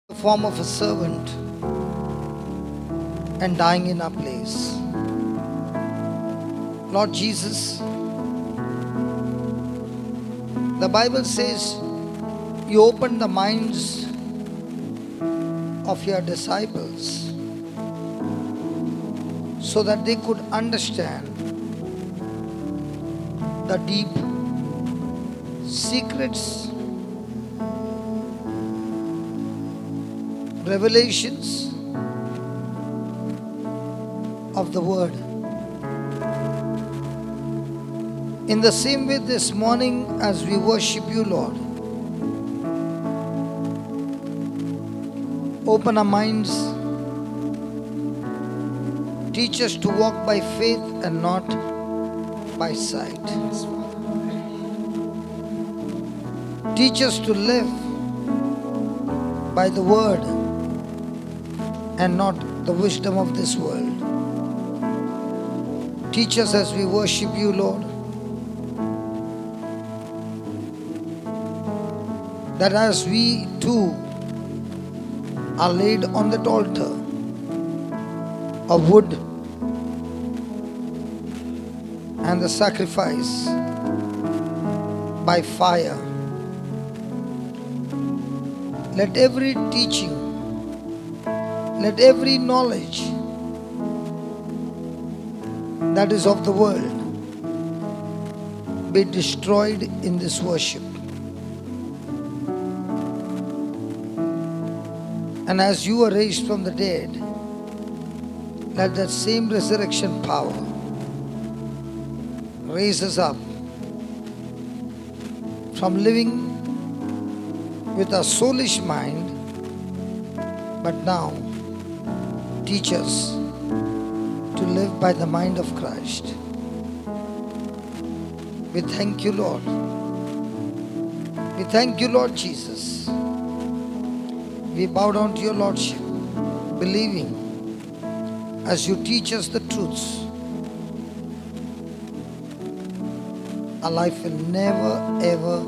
the form of a servant and dying in our place. Lord Jesus, the Bible says you opened the minds of your disciples so that they could understand the deep secrets, revelations of the Word. In the same way, this morning, as we worship you, Lord, open our minds, teach us to walk by faith and not by sight. Teach us to live by the Word and not the wisdom of this world. Teach us as we worship you, Lord, that as we too are laid on that altar of wood and the sacrifice by fire, let every teaching, let every knowledge that is of the world be destroyed in this worship. And as you are raised from the dead, let that same resurrection power raise us up from living with a soulish mind, but now teach us to live by the mind of Christ. We thank you, Lord. We thank you, Lord Jesus. We bow down to your Lordship, believing as you teach us the truths, our life will never ever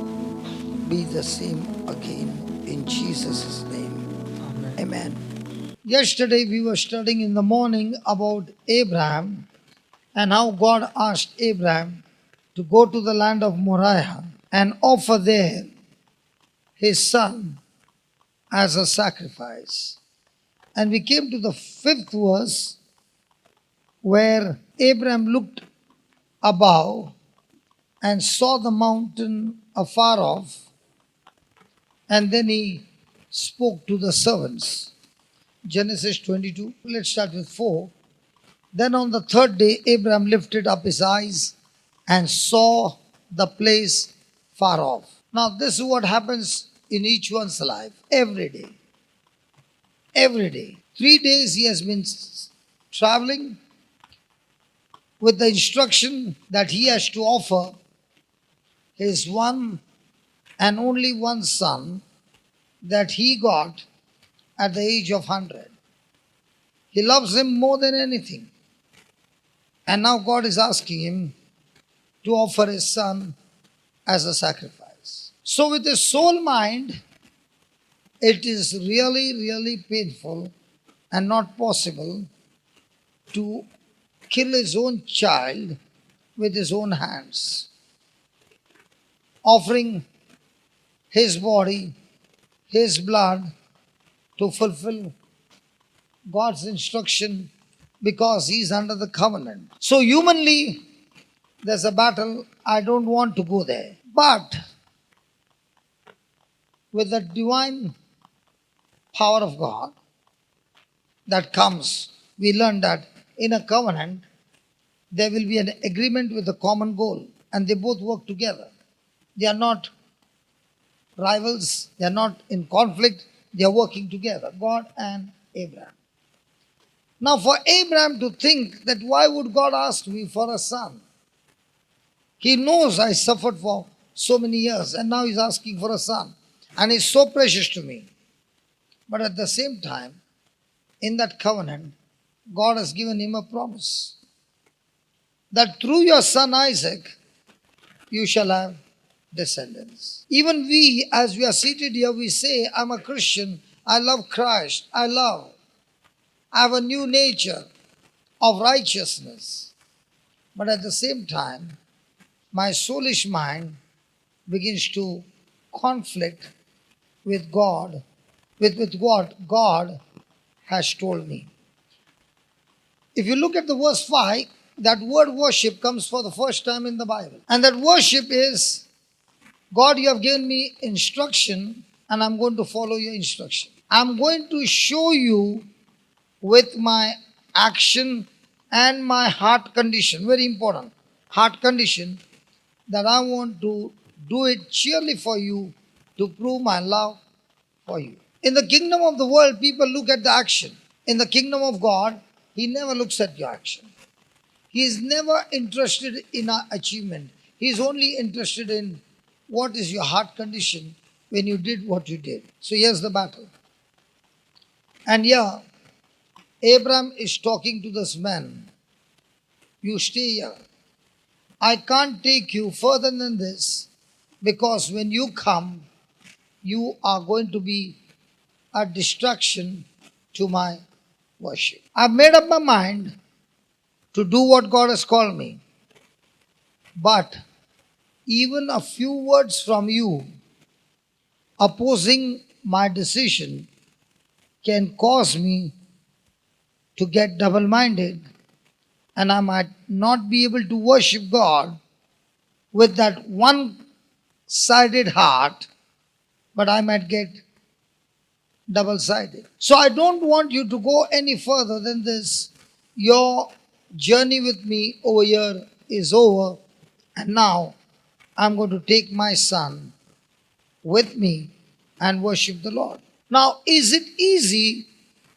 be the same again. In Jesus' name. Amen. Amen. Yesterday we were studying in the morning about Abraham and how God asked Abraham to go to the land of Moriah and offer there his son as a sacrifice. And we came to the 5th verse where Abraham looked above and saw the mountain afar off, and then he spoke to the servants. Genesis 22, let's start with 4. Then on the 3rd day, Abraham lifted up his eyes and saw the place far off. Now, this is what happens in each one's life every day. Every day. 3 days he has been traveling with the instruction that he has to offer his one and only one son that he got at the age of 100. He loves him more than anything. And now God is asking him to offer his son as a sacrifice. So with his soul mind, it is really, really painful and not possible to kill his own child with his own hands, offering his body, his blood to fulfill God's instruction because he's under the covenant. So humanly, there's a battle. I don't want to go there. But with the divine power of God that comes, we learn that in a covenant, there will be an agreement with a common goal, and they both work together. They are not rivals, they are not in conflict, they are working together, God and Abraham. Now, for Abraham to think that why would God ask me for a son? He knows I suffered for so many years, and now he's asking for a son, and he's so precious to me. But at the same time, in that covenant, God has given him a promise that through your son Isaac, you shall have descendants. Even we, as we are seated here, we say, I'm a Christian, I love Christ. I have a new nature of righteousness. But at the same time, my soulish mind begins to conflict with God, with what God has told me. If you look at the verse 5, that word worship comes for the first time in the Bible. And that worship is, God, you have given me instruction and I'm going to follow your instruction. I'm going to show you with my action and my heart condition, very important, heart condition, that I want to do it cheerily for you to prove my love for you. In the kingdom of the world, people look at the action. In the kingdom of God, He never looks at your action. He is never interested in our achievement. He is only interested in what is your heart condition when you did what you did. So here's the battle. And here, Abraham is talking to this man. You stay here. I can't take you further than this because when you come, you are going to be a distraction to my worship. I've made up my mind to do what God has called me. But even a few words from you opposing my decision can cause me to get double-minded, and I might not be able to worship God with that one-sided heart, but I might get double-sided. So I don't want you to go any further than this. Your journey with me over here is over, and now I'm going to take my son with me and worship the Lord. Now, is it easy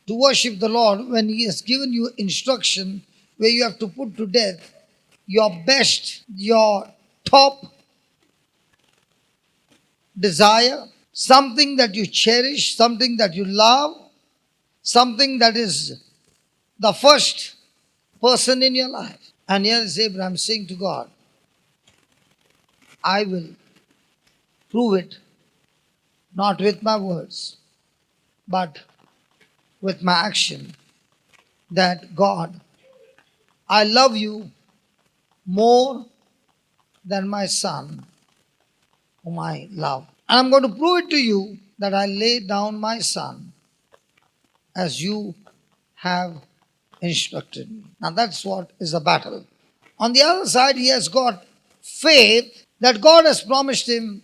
to worship the Lord when He has given you instruction where you have to put to death your best, your top desire, something that you cherish, something that you love, something that is the first person in your life? And here is Abraham saying to God, I will prove it not with my words, but with my action, that God, I love you more than my son, whom I love. And I'm going to prove it to you that I lay down my son as you have instructed me. Now that's what is the battle. On the other side, he has got faith that God has promised him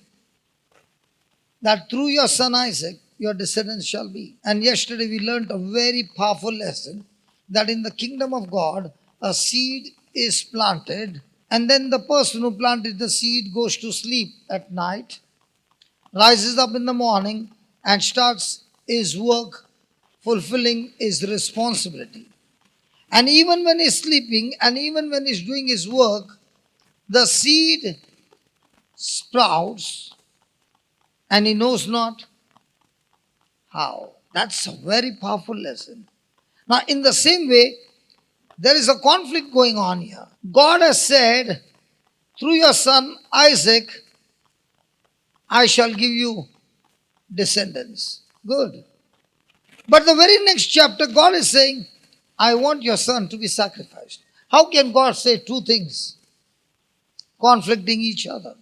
that through your son Isaac, your descendants shall be. And yesterday we learned a very powerful lesson that in the kingdom of God, a seed is planted, and then the person who planted the seed goes to sleep at night, rises up in the morning, and starts his work, fulfilling his responsibility. And even when he's sleeping, and even when he's doing his work, the seed sprouts, and he knows not how. That's a very powerful lesson. Now, in the same way, there is a conflict going on here. God has said, through your son Isaac, I shall give you descendants. Good. But the very next chapter, God is saying, I want your son to be sacrificed. How can God say two things conflicting each other?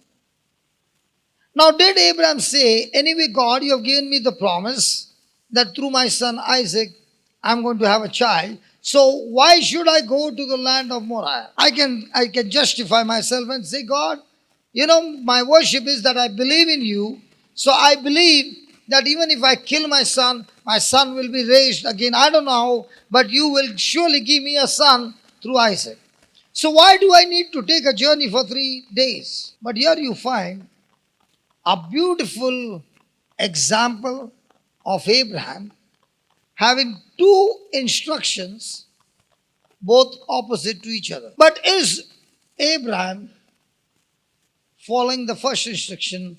Now, did Abraham say, anyway, God, you have given me the promise that through my son Isaac, I'm going to have a child. So why should I go to the land of Moriah? I can justify myself and say, God, my worship is that I believe in you. So I believe that even if I kill my son will be raised again. I don't know how, but you will surely give me a son through Isaac. So why do I need to take a journey for 3 days? But here you find a beautiful example of Abraham having two instructions, both opposite to each other. But is Abraham following the first instruction,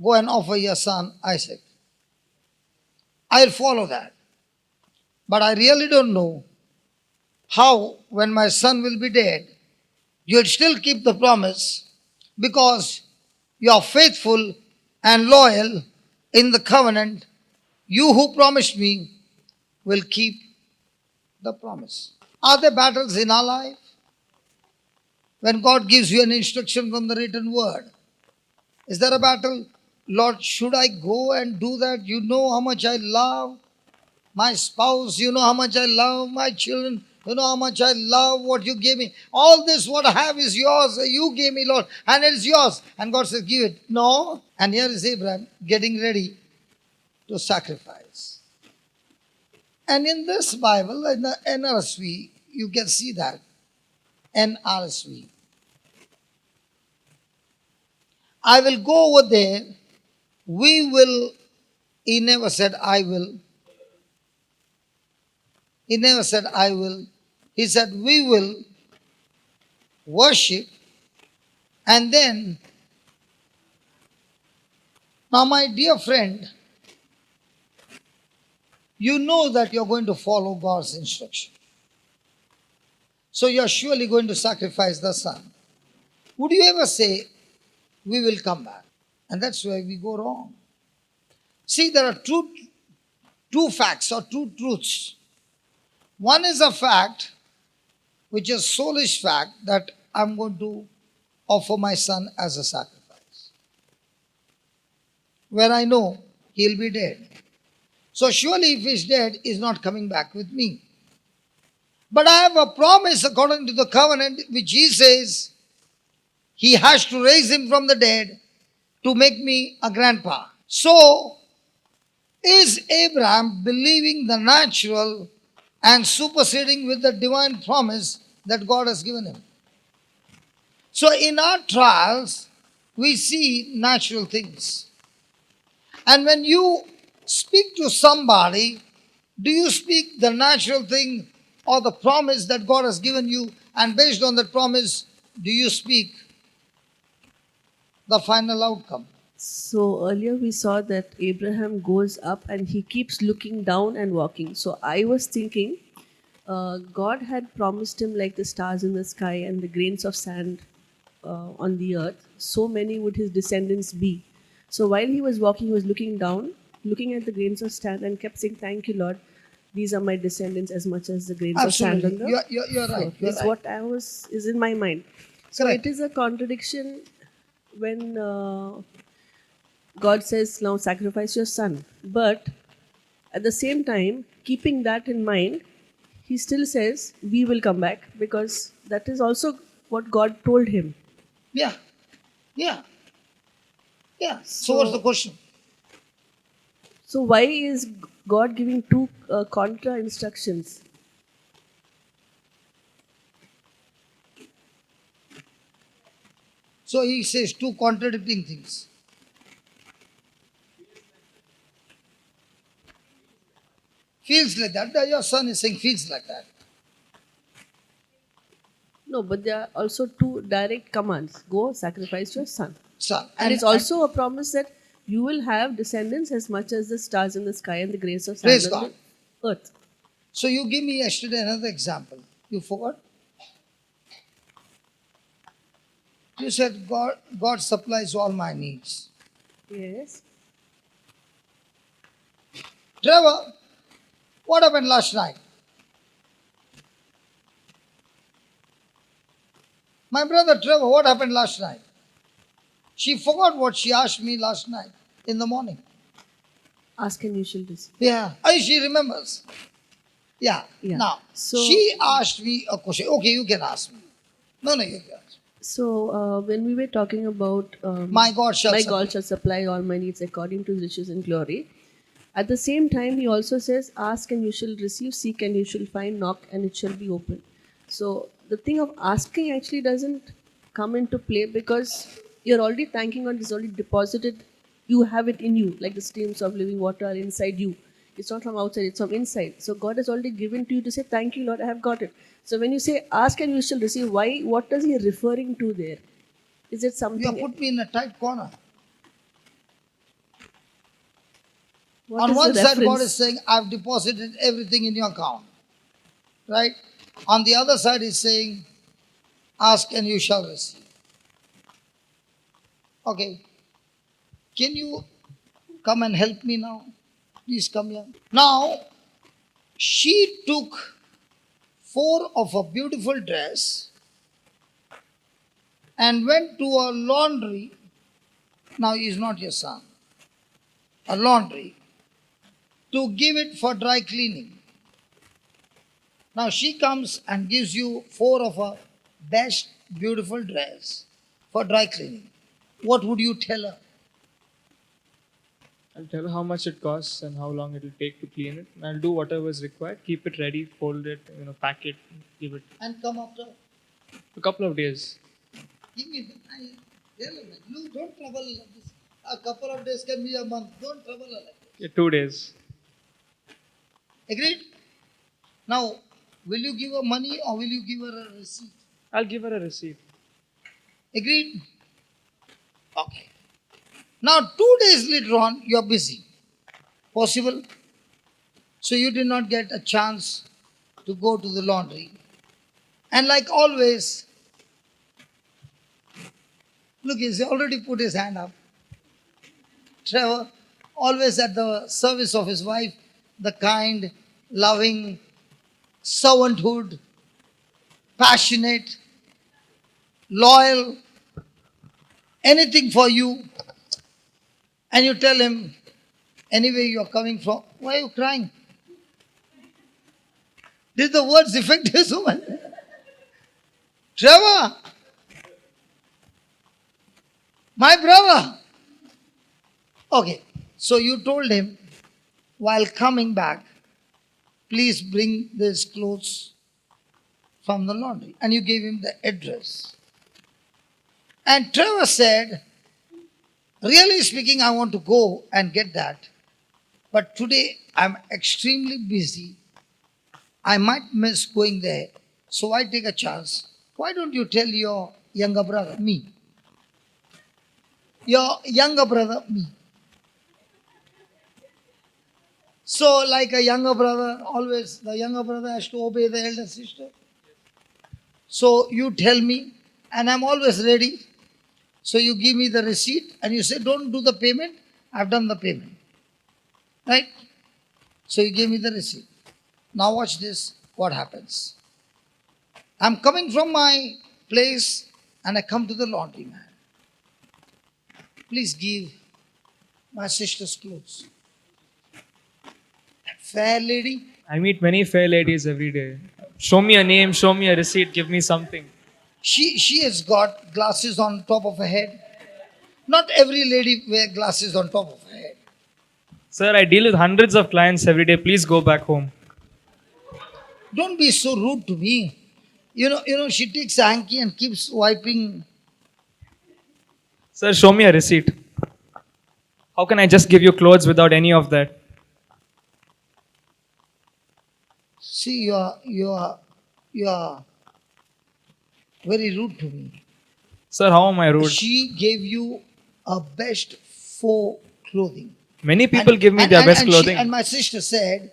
go and offer your son Isaac? I'll follow that. But I really don't know how, when my son will be dead, you'll still keep the promise because you are faithful and loyal in the covenant You who promised me will keep the promise. Are there battles in our life? When God gives you an instruction from the written word, is there a battle? Lord, should I go and do that? You know how much I love my spouse. You know how much I love my children. You know how much I love what you gave me. All this, what I have is yours. You gave me, Lord, and it is yours. And God says, give it. No. And here is Abraham getting ready to sacrifice. And in this Bible, in the NRSV, you can see that. NRSV. I will go over there. We will. He never said, I will. He never said, I will. He said, we will worship. And then, now, my dear friend, you know that you're going to follow God's instruction. So you're surely going to sacrifice the son. Would you ever say, we will come back? And that's where we go wrong. See, there are two facts or two truths. One is a fact, which is soulish fact, that I'm going to offer my son as a sacrifice, where I know he'll be dead. So surely if he's dead, he's not coming back with me. But I have a promise according to the covenant, which he says he has to raise him from the dead to make me a grandpa. So, is Abraham believing the natural and superseding with the divine promise that God has given him? So, in our trials, we see natural things. And when you speak to somebody, do you speak the natural thing or the promise that God has given you? And based on that promise, do you speak the final outcome? So earlier we saw that Abraham goes up and he keeps looking down and walking. So I was thinking God had promised him like the stars in the sky and the grains of sand on the earth. So many would his descendants be. So while he was walking, he was looking down, looking at the grains of sand and kept saying, thank you, Lord. These are my descendants as much as the grains of sand on Absolutely. the You're right. floor. You're Is right. what I was is in my mind. So Correct. it is a contradiction when God says, now sacrifice your son. But at the same time, keeping that in mind, he still says, we will come back because that is also what God told him. Yeah. Yeah. Yeah. So what's the So, question? so why is God giving two contra instructions? So he says two contradicting things. Feels like that. Your son is saying feels like that. No, but there are also two direct commands go sacrifice your son. Son. And it's And also a promise that you will have descendants as much as the stars in the sky and the grains of sand praise on God. the earth. So you gave me yesterday another example. You forgot? You said God supplies all my needs. Yes. Trevor, what happened last night? My brother Trevor, what happened last night? She forgot what she asked me last night in the morning. Ask and you shall receive. Yeah. She remembers. Yeah. Yeah. Now, So, she asked me a question. Okay, you can ask me. No, you can ask. when we were talking about My God shall my supply. God shall supply all my needs according to his riches and glory, at the same time he also says, ask and you shall receive, seek and you shall find, knock and it shall be open. So the thing of asking actually doesn't come into play because you're already thanking God, it's already deposited, you have it in you, like the streams of living water are inside you. It's not from outside, it's from inside. So God has already given to you to say, thank you, Lord, I have got it. So when you say, ask and you shall receive, why? What is he referring to there? Is it You something? have put me in a tight corner. What On is the one side, God is reference? saying, I've deposited everything in your account. Right? On the other side, He's saying, ask and you shall receive. Okay. Can you come and help me now? Please come here. Now, she took 4 of a beautiful dress and went to a laundry. Now he is not your son. A laundry to give it for dry cleaning. Now she comes and gives you 4 of a best beautiful dress for dry cleaning. What would you tell her? I'll tell her how much it costs and how long it will take to clean it. And I'll do whatever is required. Keep it ready, fold it, pack it, give it And come after. a couple of days. Give me. Tell her, look, don't trouble like this. A couple of days can be a month. Don't trouble her like this. Yeah, 2 days. Agreed? Now, will you give her money or will you give her a receipt? I'll give her a receipt. Agreed? Okay. Now, 2 days later on, you are busy. Possible? So you did not get a chance to go to the laundry. And like always, look, he's already put his hand up. Trevor, always at the service of his wife, the kind, loving, servanthood, passionate, loyal, anything for you. And you tell him, anyway, you are coming from, why are you crying? Did the words affect this woman? Trevor, my brother. Okay, so you told him, while coming back, please bring these clothes from the laundry. And you gave him the address. And Trevor said, really speaking, I want to go and get that. But today I'm extremely busy. I might miss going there. So I take a chance. Why don't you tell your younger brother, me? Your younger brother, me. So like a younger brother, always the younger brother has to obey the elder sister. So you tell me, and I'm always ready. So you give me the receipt and you say, don't do the payment. I've done the payment. Right? So you gave me the receipt. Now watch this, what happens. I'm coming from my place and I come to the laundry man. Please give my sister's clothes. That fair lady, I meet many fair ladies every day. Show me a name, show me a receipt, give me something. she has got glasses on top of her head. Not every lady wear glasses on top of her head. Sir, I deal with hundreds of clients every day. Please go back home. Don't be so rude to me. You know, she takes a hanky and keeps wiping. Sir, show me a receipt. How can I just give you clothes without any of that? See, you are very rude to me. Sir, how am I rude? She gave you a best 4 clothing. Many people give me their best clothing. And my sister said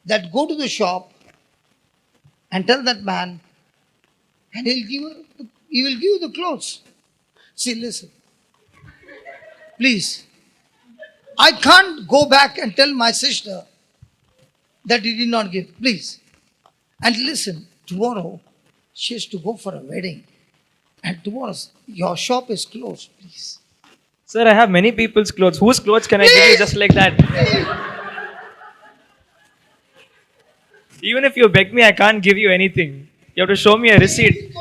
that go to the shop and tell that man, and he will give you the clothes. See, listen. Please. I can't go back and tell my sister that he did not give. Please. And listen, tomorrow she has to go for a wedding. And tomorrow your shop is closed, please. Sir, I have many people's clothes. Whose clothes can I give you just like that? Even if you beg me, I can't give you anything. You have to show me a receipt.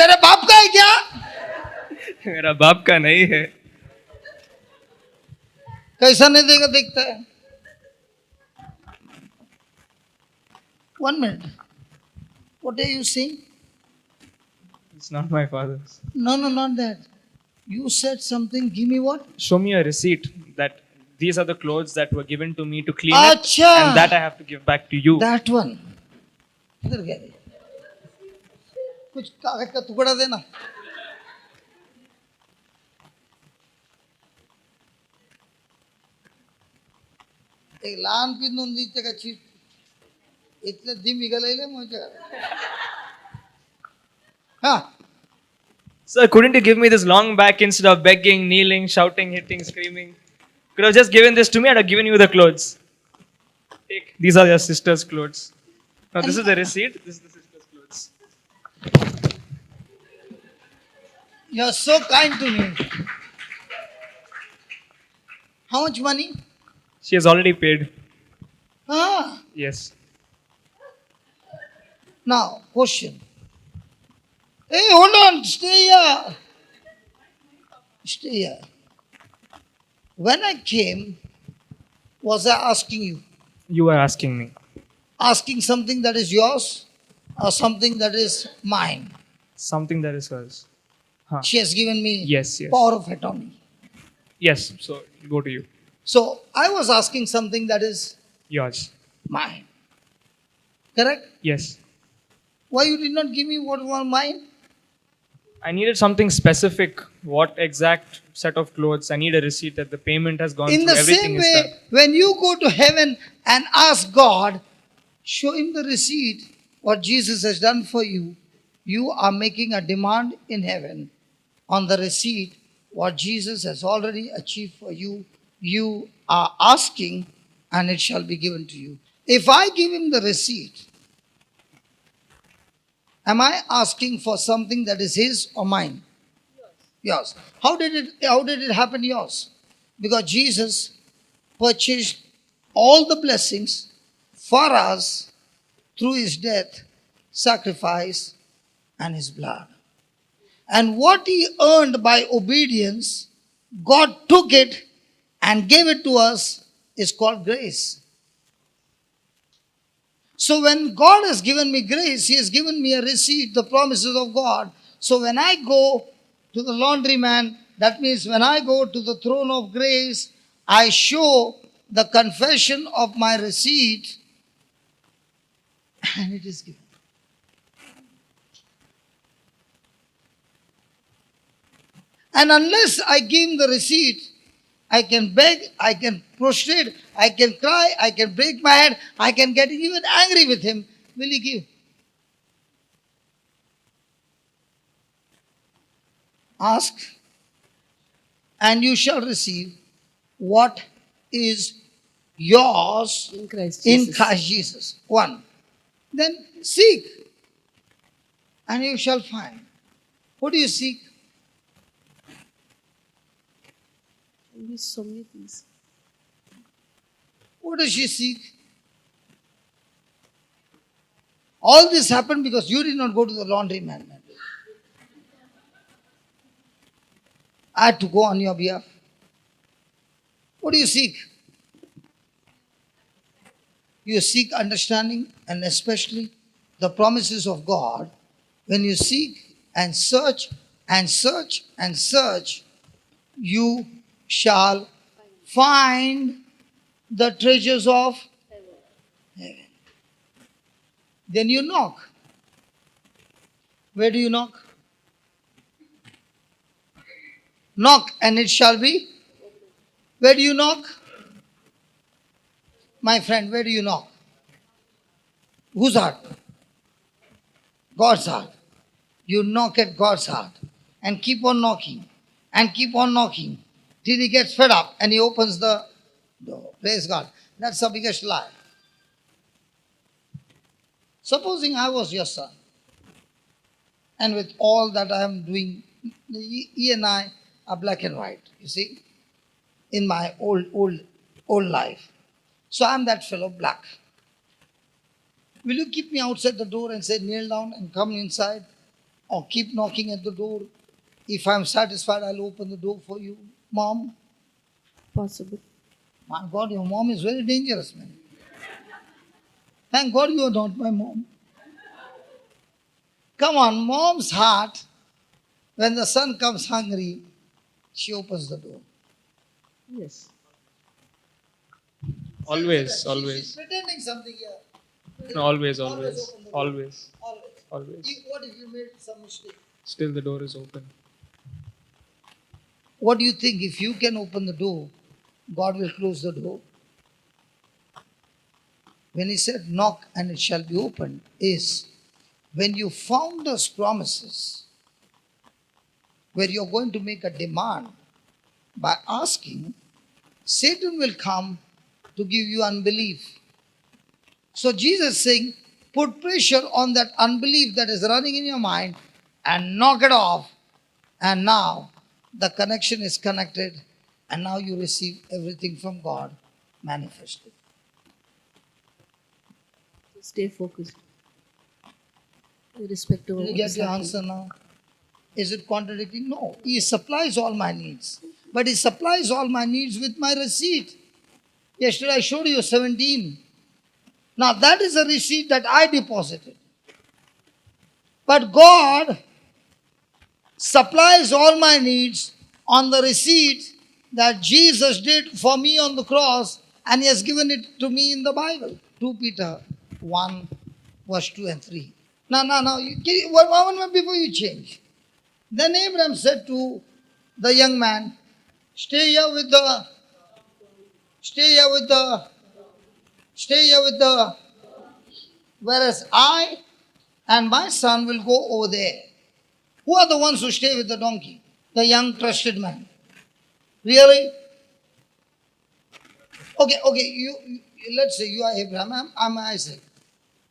तेरे बाप का है क्या? मेरा बाप का नहीं है. कैसा नहीं देगा देखता है. 1 minute. What are you saying? It's not my father's. No, not that. You said something. Give me what? Show me a receipt that these are the clothes that were given to me to clean Achha. it, and that I have to give back to you. That one. इधर गया रे. कुछ कागज का टुकड़ा देना. एक लहान पिंजून दिते का चिप. इतले दिम निघालेले माझ्या. हा. Sir, couldn't you give me this long back instead of begging, kneeling, shouting, hitting, screaming? Could have just given this to me and I've given you the clothes. Take. These are your sister's clothes. Now, this is the receipt. This is the sister's clothes. You're so kind to me. How much money? She has already paid. Ah. Yes. Now, question. Hey, hold on. Stay here. Stay here. When I came, was I asking you? You are asking me. Asking something that is yours or something that is mine? Something that is hers. Huh. She has given me Yes. power of attorney. Yes. So, go to you. So, I was asking something that is Yours. mine. Correct? Yes. Why you did not give me what was mine? I needed something specific. What exact set of clothes? I need a receipt that the payment has gone In through. the Everything same is done. way, when you go to heaven and ask God, show him the receipt, what Jesus has done for you, you are making a demand in heaven on the receipt, what Jesus has already achieved for you. You are asking, and it shall be given to you. If I give him the receipt, am I asking for something that is his or mine? Yours. How did it happen yours? Because Jesus purchased all the blessings for us through his death, sacrifice, and his blood. And what he earned by obedience, God took it and gave it to us, is called grace. So when God has given me grace, he has given me a receipt, the promises of God. So when I go to the laundryman, that means when I go to the throne of grace, I show the confession of my receipt and it is given. And unless I give him the receipt, I can beg, I can prostrate, I can cry, I can break my head, I can get even angry with him. Will he give? Ask, and you shall receive what is yours In Christ in Jesus. Christ Jesus. One. Then seek, and you shall find. What do you seek? We so many things. What does she seek? All this happened because you did not go to the laundryman. I had to go on your behalf. What do you seek? You seek understanding and especially the promises of God. When you seek and search and search and search, you shall find the treasures of heaven. Then you knock. Where do you knock? Knock and it shall be. Where do you knock? My friend, where do you knock? Whose heart? God's heart. You knock at God's heart and keep on knocking and keep on knocking till he gets fed up and he opens the door. Praise God. That's the biggest lie. Supposing I was your son and with all that I am doing, he and I are black and white, you see, in my old life. So I'm that fellow black. Will you keep me outside the door and say, kneel down and come inside? Or keep knocking at the door? If I'm satisfied, I'll open the door for you. Mom? Possible. My God, your mom is very dangerous, man. Thank God you are not my mom. Come on, mom's heart, when the son comes hungry, she opens the door. Yes. Always, She's always. pretending something here. No, always, Always always. open the door. Always. Always. Always. What if you made some mistake? Still the door is open. What do you think? If you can open the door, God will close the door? When he said, knock and it shall be opened, is when you found those promises, where you're going to make a demand by asking, Satan will come to give you unbelief. So Jesus is saying, put pressure on that unbelief that is running in your mind and knock it off. And now the connection is connected, and now you receive everything from God manifested. Stay focused. Irrespective of Did you what get is your happening. answer now? Is it contradicting? No. He supplies all my needs. But He supplies all my needs with my receipt. Yesterday I showed you 17. Now that is a receipt that I deposited. But God supplies all my needs on the receipt that Jesus did for me on the cross, and He has given it to me in the Bible. 2 Peter 1, verse 2 and 3. Now, one more before you change. Then Abraham said to the young man, stay here with the, whereas I and my son will go over there. Who are the ones who stay with the donkey? The young trusted man. Really? Okay, let's say you are Abraham, I'm Isaac,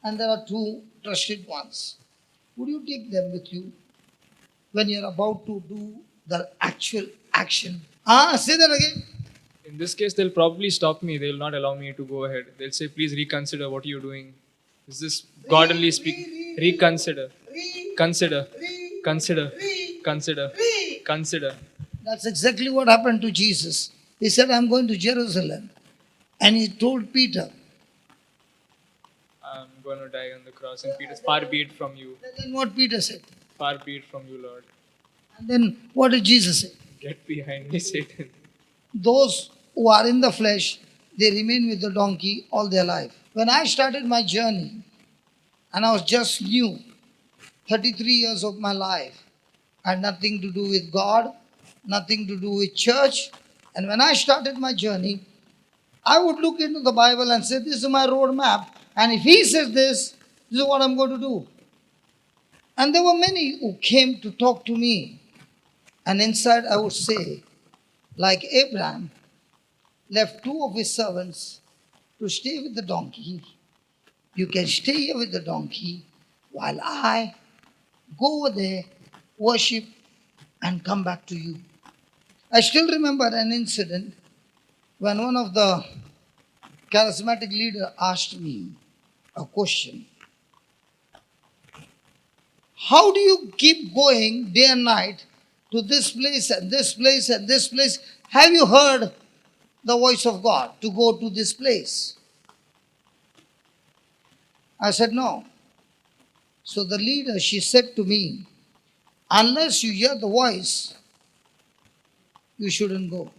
and there are two trusted ones. Would you take them with you when you're about to do the actual action? Say that again. In this case, they'll probably stop me. They'll not allow me to go ahead. They'll say, please reconsider what you're doing. Is this God only speaking? Reconsider. Consider. Consider. Consider. Consider. That's exactly what happened to Jesus. He said, I'm going to Jerusalem. And He told Peter. I'm going to die on the cross. And Peter, far be it from you. Then what Peter said. Far be it from you, Lord. And then what did Jesus say? Get behind me, Satan. Those who are in the flesh, they remain with the donkey all their life. When I started my journey, and I was just new, 33 years of my life, I had nothing to do with God, nothing to do with church. And when I started my journey, I would look into the Bible and say, this is my roadmap. And if He says this is what I'm going to do. And there were many who came to talk to me. And inside I would say, like Abraham left two of his servants to stay with the donkey, you can stay here with the donkey while I go over there, worship, and come back to you. I still remember an incident when one of the charismatic leaders asked me a question. How do you keep going day and night to this place and this place and this place? Have you heard the voice of God to go to this place? I said, no. So the leader, she said to me, unless you hear the voice, you shouldn't go.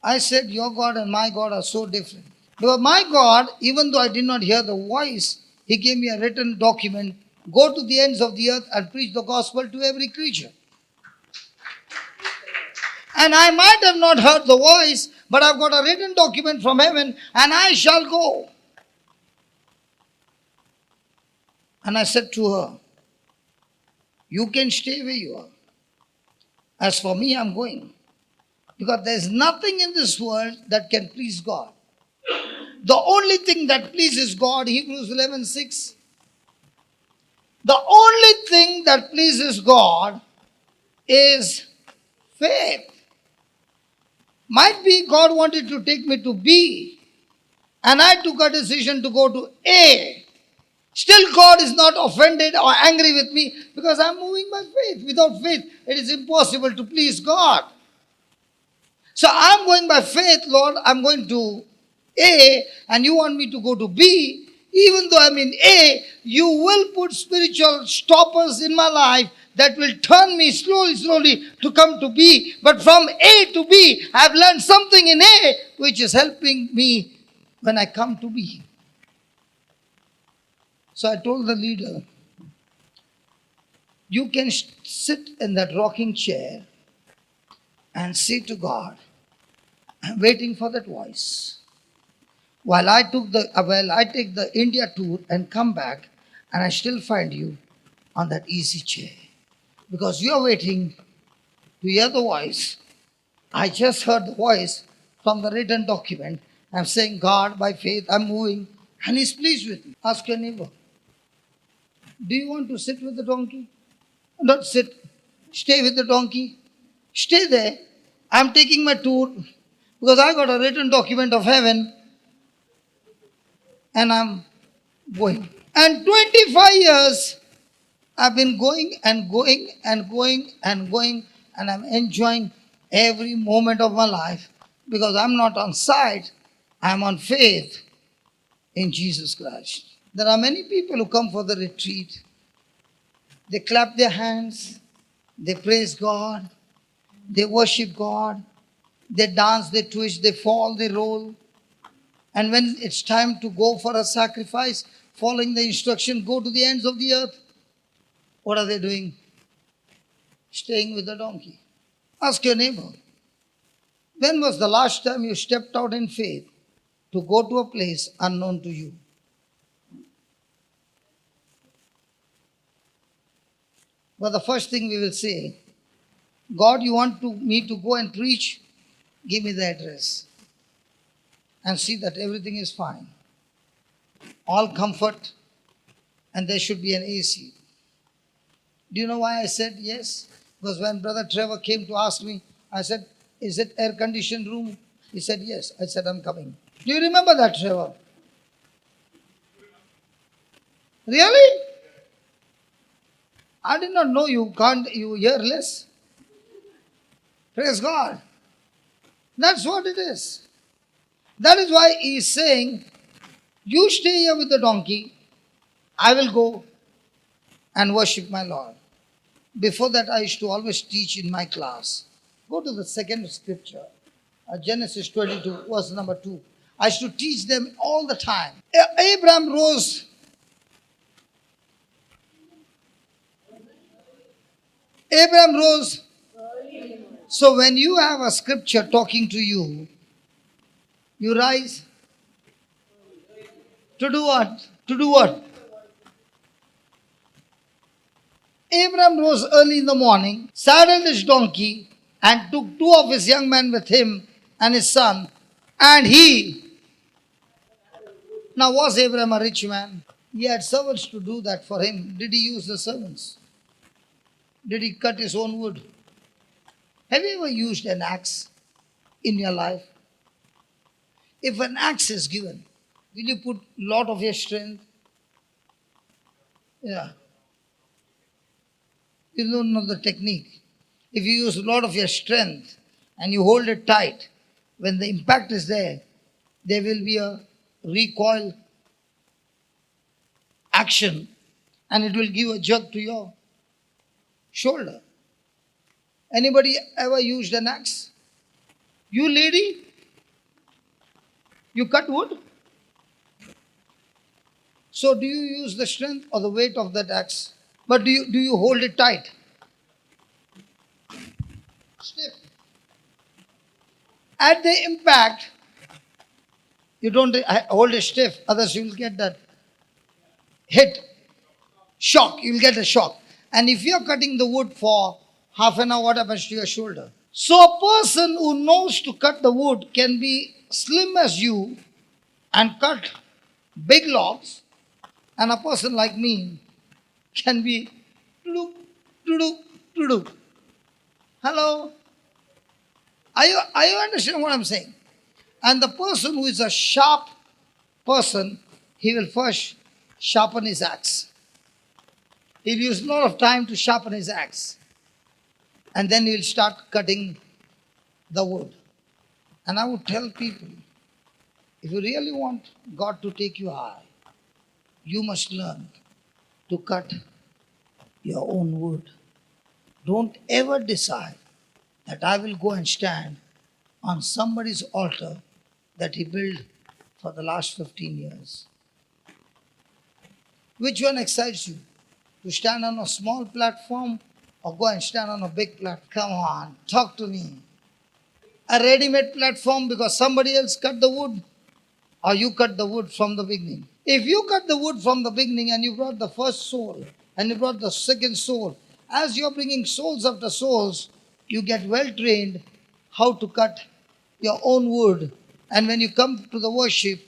I said, your God and my God are so different. Because my God, even though I did not hear the voice, He gave me a written document. Go to the ends of the earth and preach the gospel to every creature. And I might have not heard the voice, but I've got a written document from heaven, and I shall go. And I said to her, you can stay where you are. As for me, I'm going. Because there's nothing in this world that can please God. The only thing that pleases God, Hebrews 11:6. The only thing that pleases God is faith. Might be God wanted to take me to B, and I took a decision to go to A. Still, God is not offended or angry with me because I'm moving by faith. Without faith, it is impossible to please God. So I'm going by faith, Lord. I'm going to A, and you want me to go to B. Even though I'm in A, you will put spiritual stoppers in my life that will turn me slowly to come to B. But from A to B, I've learned something in A which is helping me when I come to B. So I told the leader, you can sit in that rocking chair and say to God, I'm waiting for that voice. While I take the India tour and come back, and I still find you on that easy chair. because you are waiting to hear the voice. I just heard the voice from the written document. I'm saying, God, by faith, I'm moving, and He's pleased with me. Ask your neighbor, do you want to sit with the donkey? Not sit, stay with the donkey. Stay there. I'm taking my tour because I got a written document of heaven and I'm going. And 25 years I've been going and going and going and going, and I'm enjoying every moment of my life because I'm not on sight, I'm on faith in Jesus Christ. There are many people who come for the retreat. They clap their hands, they praise God, they worship God, they dance, they twitch, they fall, they roll. And when it's time to go for a sacrifice, following the instruction, go to the ends of the earth, what are they doing? Staying with the donkey. Ask your neighbor, when was the last time you stepped out in faith to go to a place unknown to you? But the first thing we will say, God, you want me to go and preach? Give me the address. And see that everything is fine. All comfort, and there should be an AC. Do you know why I said yes? Because when Brother Trevor came to ask me, I said, is it air-conditioned room? He said, yes. I said, I'm coming. Do you remember that, Trevor? Really? I did not know you hear less. Praise God. That's what it is. That is why he is saying, you stay here with the donkey, I will go and worship my Lord. Before that, I used to always teach in my class. Go to the second scripture, Genesis 22, verse number 2. I used to teach them all the time. Abraham rose. Abraham rose. So when you have a scripture talking to you, you rise. To do what? To do what? Abraham rose early in the morning, saddled his donkey, and took two of his young men with him and his son. And he. Now, was Abraham a rich man? He had servants to do that for him. Did he use the servants? Did he cut his own wood? Have you ever used an axe in your life? If an axe is given, will you put a lot of your strength? Yeah. You don't know the technique. If you use a lot of your strength and you hold it tight, when the impact is there will be a recoil action and it will give a jerk to your shoulder. Anybody ever used an axe? You lady, you cut wood? So do you use the strength or the weight of that axe? But do you hold it tight? Stiff. At the impact, you don't hold it stiff, otherwise you will get that hit, shock, you will get a shock. And if you are cutting the wood for half an hour, what happens to your shoulder? So a person who knows to cut the wood can be slim as you and cut big logs, and a person like me can be tuduk. Hello? Are you understand what I'm saying? And the person who is a sharp person, he will first sharpen his axe. He'll use a lot of time to sharpen his axe. And then he'll start cutting the wood. And I would tell people, if you really want God to take you high, you must learn to cut your own wood. Don't ever decide that I will go and stand on somebody's altar that he built for the last 15 years. Which one excites you? To stand on a small platform or go and stand on a big platform? Come on, talk to me. A ready-made platform because somebody else cut the wood, or you cut the wood from the beginning? If you cut the wood from the beginning and you brought the first soul and you brought the second soul as you're bringing souls after souls, you get well trained how to cut your own wood. And when you come to the worship,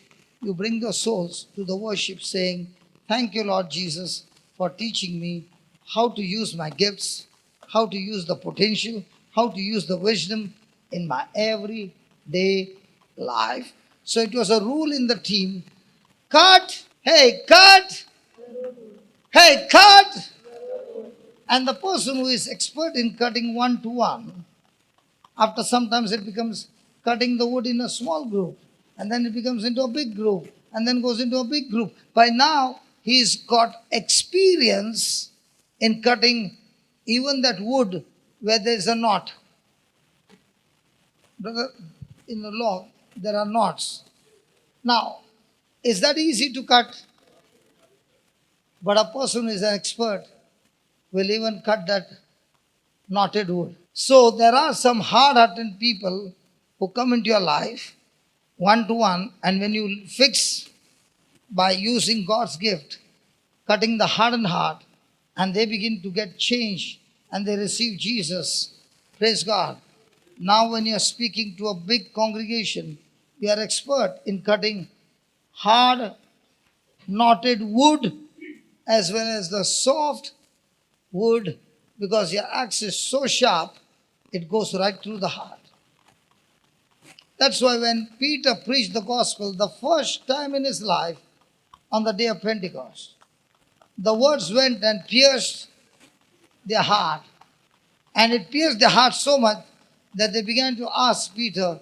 you bring the souls to the worship saying, thank you, Lord Jesus, for teaching me how to use my gifts, how to use the potential, how to use the wisdom in my everyday life. So it was a rule in the team. Cut! Hey, cut! Hey, cut! And the person who is expert in cutting one to one, after sometimes it becomes cutting the wood in a small group, and then it becomes into a big group, and then goes into a big group. By now, he's got experience in cutting even that wood where there's a knot. Brother, in the law, there are knots. Now, is that easy to cut? But a person who is an expert will even cut that knotted wood. So there are some hard-hearted people who come into your life one to one, and when you fix by using God's gift, cutting the hardened heart, and they begin to get changed and they receive Jesus, praise God. Now when you are speaking to a big congregation, you are expert in cutting hard knotted wood as well as the soft wood, because your axe is so sharp, it goes right through the heart. That's why when Peter preached the gospel the first time in his life on the day of Pentecost, the words went and pierced their heart. And it pierced their heart so much that they began to ask Peter,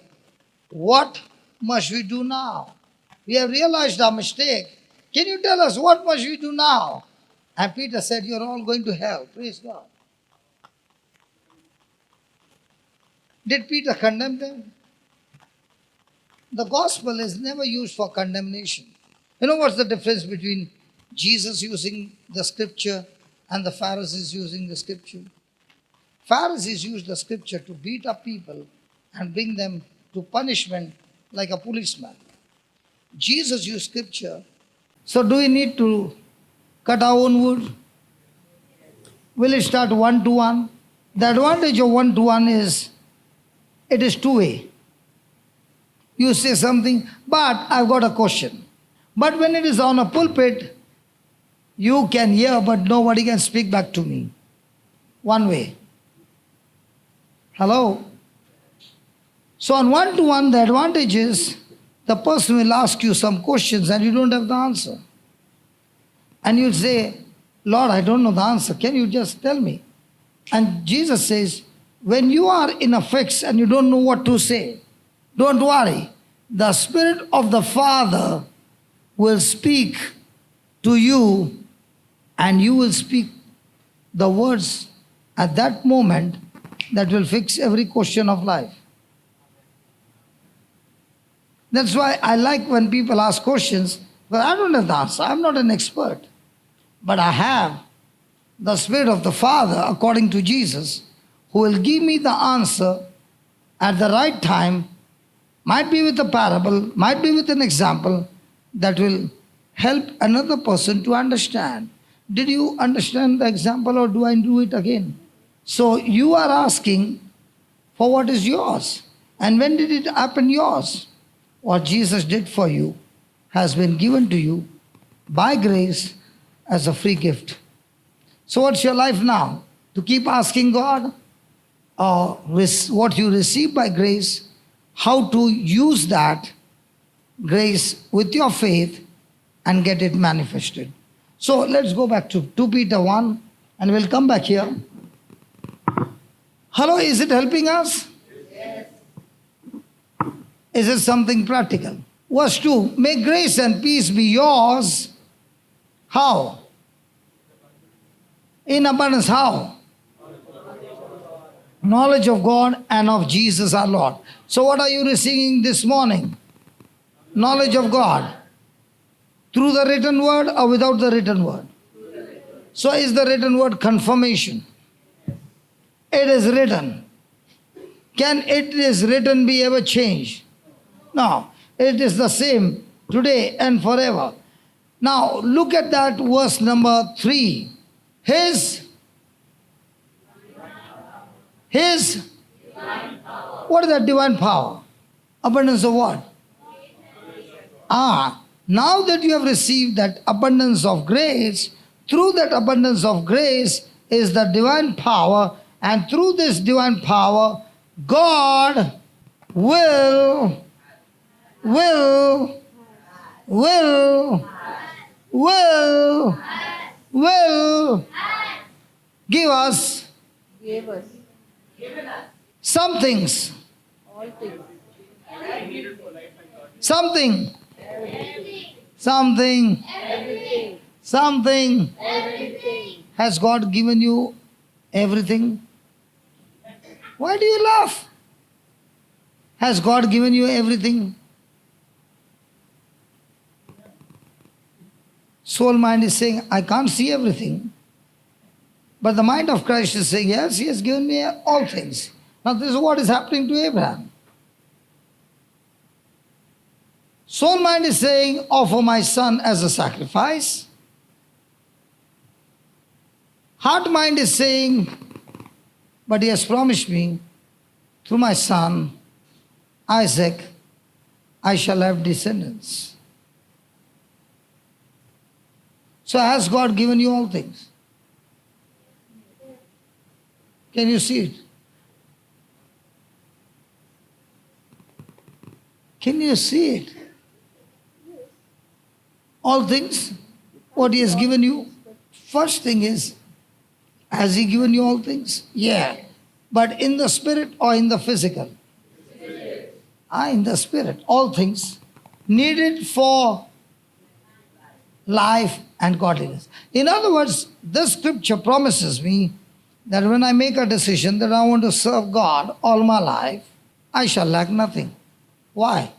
what must we do now? We have realized our mistake. Can you tell us what must we do now? And Peter said, you're all going to hell. Praise God. Did Peter condemn them? The gospel is never used for condemnation. You know what's the difference between Jesus using the scripture and the Pharisees using the scripture? Pharisees used the scripture to beat up people and bring them to punishment like a policeman. Jesus used scripture. So do we need to cut our own wood? Will it start one to one? The advantage of one to one is it is two-way. You say something, but I've got a question. But when it is on a pulpit, you can hear, but nobody can speak back to me. One way. Hello? So on one to one, the advantage is the person will ask you some questions and you don't have the answer. And you'll say, Lord, I don't know the answer. Can you just tell me? And Jesus says, when you are in a fix and you don't know what to say, don't worry. The Spirit of the Father will speak to you and you will speak the words at that moment that will fix every question of life. That's why I like when people ask questions, but I don't have the answer. I'm not an expert. But I have the Spirit of the Father, according to Jesus, who will give me the answer at the right time, might be with a parable, might be with an example that will help another person to understand. Did you understand the example or do I do it again? So you are asking for what is yours. And when did it happen yours? What Jesus did for you has been given to you by grace as a free gift. So what's your life now? To keep asking God what you receive by grace, how to use that grace with your faith and get it manifested. So let's go back to 2 Peter 1 and we'll come back here. Hello, is it helping us? Yes. Is it something practical? Verse 2, may grace and peace be yours. How? In abundance, how? Knowledge of God and of Jesus our Lord. So what are you receiving this morning? Knowledge of God. Through the written word or without the written word? So is the written word confirmation? It is written. Can it is written be ever changed? No. It is the same today and forever. Now look at that verse number 3. His His, what is that divine power? Abundance of what? Now that you have received that abundance of grace, through that abundance of grace is the divine power, and through this divine power, God will give us Gave us some things. all things. Something. Something. Everything. Something. Everything. Has God given you everything? Why do you laugh? Has God given you everything? Soul mind is saying, I can't see everything. But the mind of Christ is saying, yes, He has given me all things. Now this is what is happening to Abraham. Soul mind is saying, offer my son as a sacrifice. Heart mind is saying, but He has promised me, through my son, Isaac, I shall have descendants. So has God given you all things? Can you see it? Can you see it? All things, what He has given you. First thing is, has He given you all things? Yeah. But in the spirit or in the physical? In the spirit. All things needed for life and godliness. In other words, this scripture promises me that when I make a decision that I want to serve God all my life, I shall lack nothing. Why?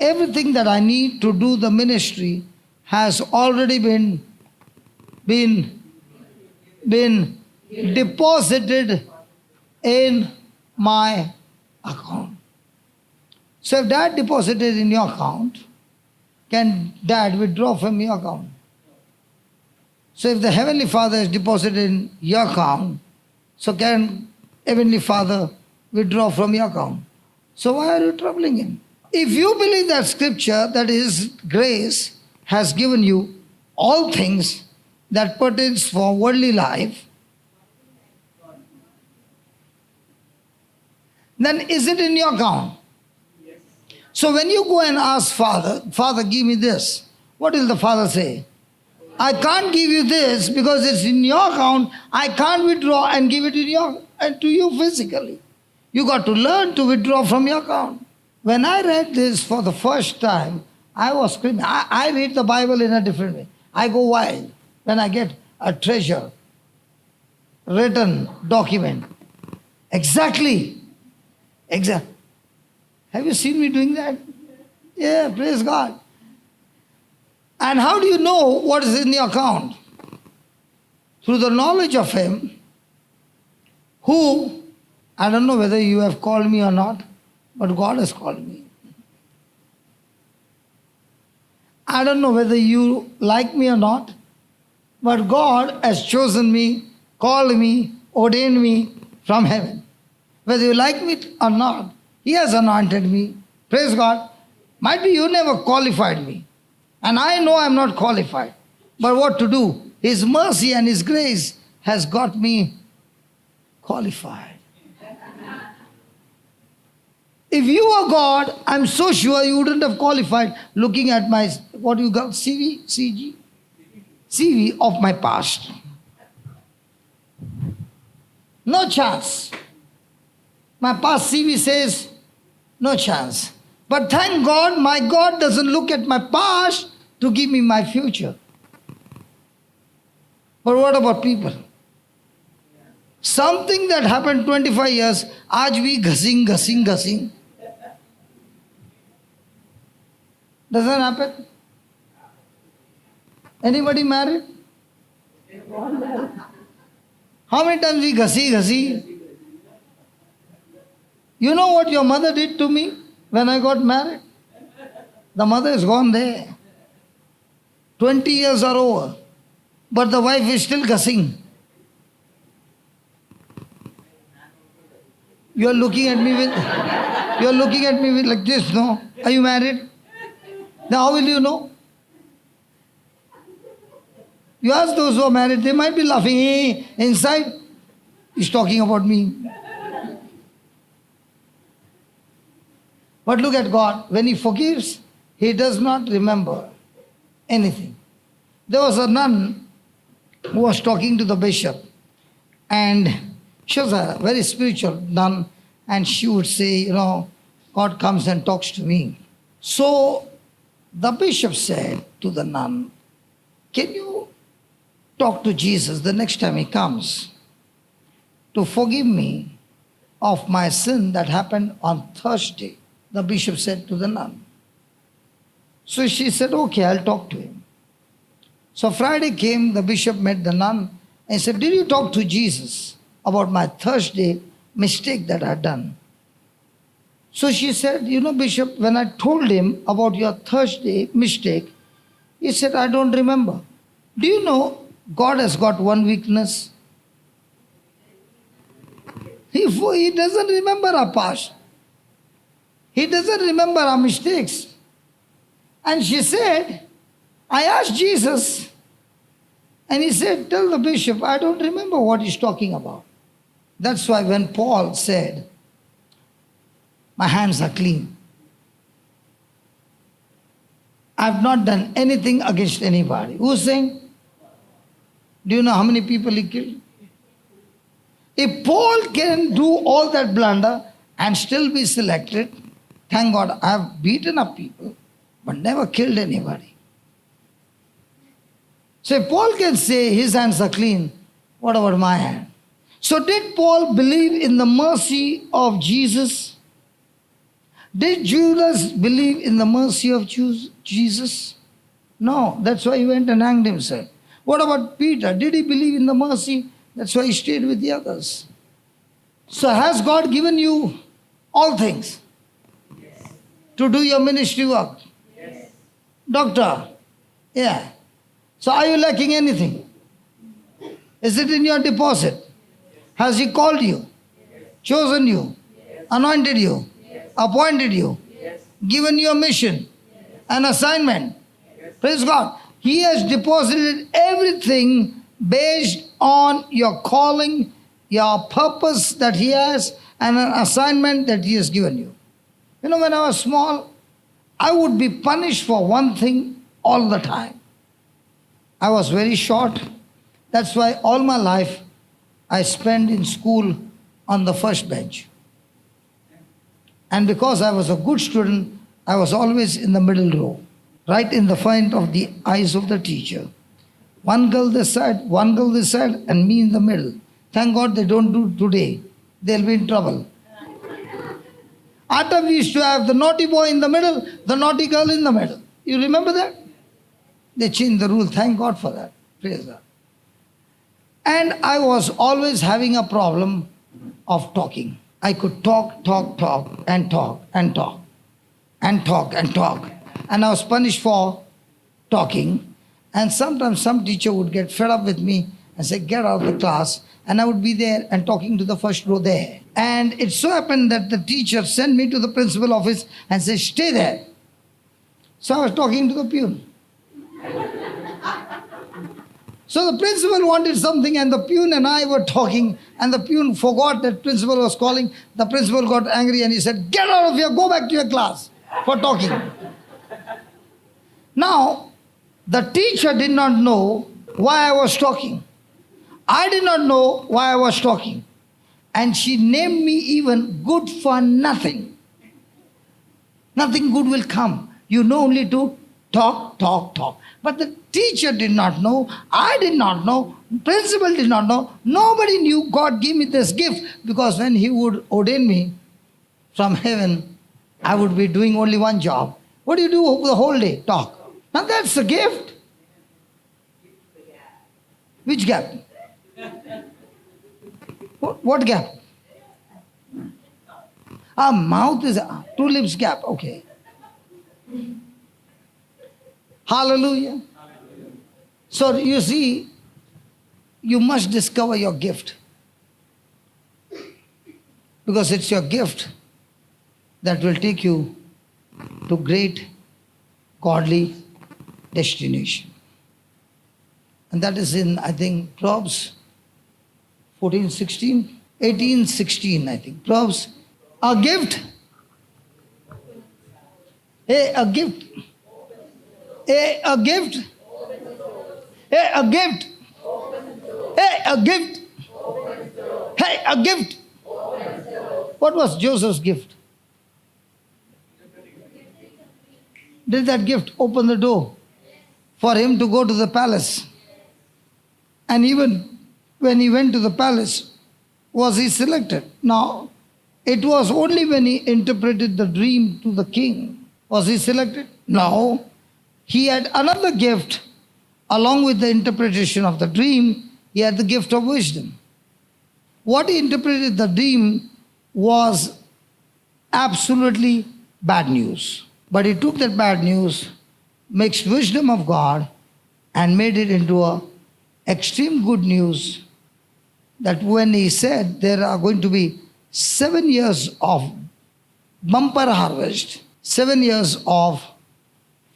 Everything that I need to do the ministry has already been deposited in my account. So if Dad deposited in your account, can Dad withdraw from your account? So if the Heavenly Father is deposited in your account, so can Heavenly Father withdraw from your account? So why are you troubling Him? If you believe that scripture, that His grace has given you all things that pertains for worldly life, then is it in your account? So when you go and ask Father, give me this, what will the Father say? I can't give you this because it's in your account. I can't withdraw and give it to you physically. You got to learn to withdraw from your account. When I read this for the first time, I was screaming. I read the Bible in a different way. I go wild when I get a treasure, written document. Exactly. Have you seen me doing that? Yeah, praise God. And how do you know what is in the account? Through the knowledge of Him who, I don't know whether you have called me or not, but God has called me. I don't know whether you like me or not, but God has chosen me, called me, ordained me from heaven. Whether you like me or not, He has anointed me. Praise God. Might be you never qualified me. And I know I'm not qualified. But what to do? His mercy and His grace has got me qualified. If you were God, I'm so sure you wouldn't have qualified looking at my, what you got, CV of my past. No chance. My past CV says, no chance. But thank God, my God doesn't look at my past to give me my future. But what about people? Something that happened 25 years, aaj bhi ghasing. Doesn't happen? Anybody married? How many times we ghasi? You know what your mother did to me when I got married? The mother is gone there. 20 years are over. But the wife is still ghasing. You are looking at me with like this, no? Are you married? Now how will you know? You ask those who are married, they might be laughing. Hey, inside, he's talking about me. But look at God. When He forgives, He does not remember anything. There was a nun who was talking to the bishop, and she was a very spiritual nun, and she would say, God comes and talks to me. So the bishop said to the nun, can you talk to Jesus the next time He comes to forgive me of my sin that happened on Thursday? The bishop said to the nun. So she said, okay, I'll talk to him. So Friday came, the bishop met the nun and said, did you talk to Jesus about my Thursday mistake that I had done? So she said, Bishop, when I told him about your Thursday mistake, he said, I don't remember. Do you know God has got one weakness? He doesn't remember our past. He doesn't remember our mistakes. And she said, I asked Jesus, and he said, tell the bishop, I don't remember what he's talking about. That's why when Paul said, my hands are clean, I've not done anything against anybody. Who's saying? Do you know how many people he killed? If Paul can do all that blunder and still be selected, thank God, I have beaten up people, but never killed anybody. So if Paul can say his hands are clean, what about my hand? So did Paul believe in the mercy of Jesus? Did Judas believe in the mercy of Jesus? No, that's why he went and hanged himself. What about Peter? Did he believe in the mercy? That's why he stayed with the others. So has God given you all things? To do your ministry work? Yes. Doctor? Yeah. So are you lacking anything? Is it in your deposit? Has He called you? Chosen you? Anointed you? Appointed you? Given you a mission? An assignment? Praise God. He has deposited everything based on your calling, your purpose that He has, and an assignment that He has given you. When I was small, I would be punished for one thing all the time. I was very short. That's why all my life I spent in school on the first bench. And because I was a good student, I was always in the middle row, right in the front of the eyes of the teacher. One girl this side, and me in the middle. Thank God they don't do today. They'll be in trouble. At time we used to have the naughty boy in the middle, the naughty girl in the middle. You remember that? They changed the rule. Thank God for that. Praise God. And I was always having a problem of talking. I could talk. And I was punished for talking. And sometimes some teacher would get fed up with me and say, get out of the class. And I would be there and talking to the first row there. And it so happened that the teacher sent me to the principal office and said, stay there. So I was talking to the peon. So the principal wanted something and the peon and I were talking, and the peon forgot that principal was calling. The principal got angry and he said, get out of here, go back to your class for talking. Now, the teacher did not know why I was talking. I did not know why I was talking. And she named me even good for nothing. Nothing good will come. You know only to talk. But the teacher did not know, I did not know, principal did not know, nobody knew. God gave me this gift, because when He would ordain me from heaven, I would be doing only one job. What do you do the whole day? Talk. Now that's the gift. Which gap? What gap? Mouth is two lips gap. Okay. Hallelujah. So you see, you must discover your gift. because it's your gift that will take you to great godly destination. And that is in, I think, Proverbs 14, 16, 18, 16, I think. Proverbs, a gift. Hey, a gift. Hey, a gift. Hey, a gift. Hey, a gift. Hey, a gift. What was Joseph's gift? Did that gift open the door for him to go to the palace? And even when he went to the palace, was he selected? No. It was only when he interpreted the dream to the king. Was he selected? No. He had another gift. Along with the interpretation of the dream, he had the gift of wisdom. What he interpreted the dream was absolutely bad news. But he took that bad news, mixed wisdom of God, and made it into a extreme good news, that when he said there are going to be 7 years of bumper harvest, 7 years of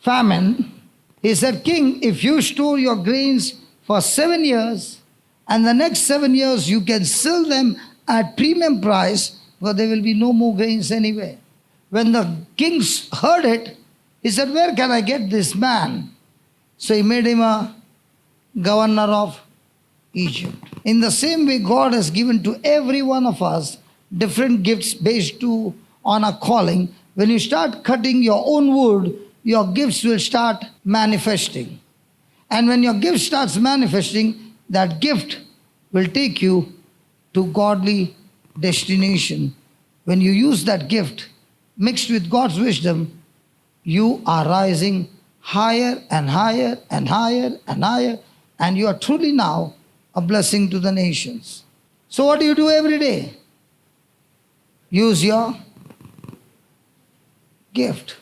famine, he said, King, if you store your grains for 7 years, and the next 7 years you can sell them at premium price, because there will be no more grains anywhere. When the king heard it, he said, where can I get this man? So he made him a governor of Egypt. In the same way, God has given to every one of us different gifts based on a calling. When you start cutting your own wood, your gifts will start manifesting. And when your gift starts manifesting, that gift will take you to godly destination. When you use that gift mixed with God's wisdom, you are rising higher and higher and higher and higher, and you are truly now a blessing to the nations. So what do you do every day? Use your gift.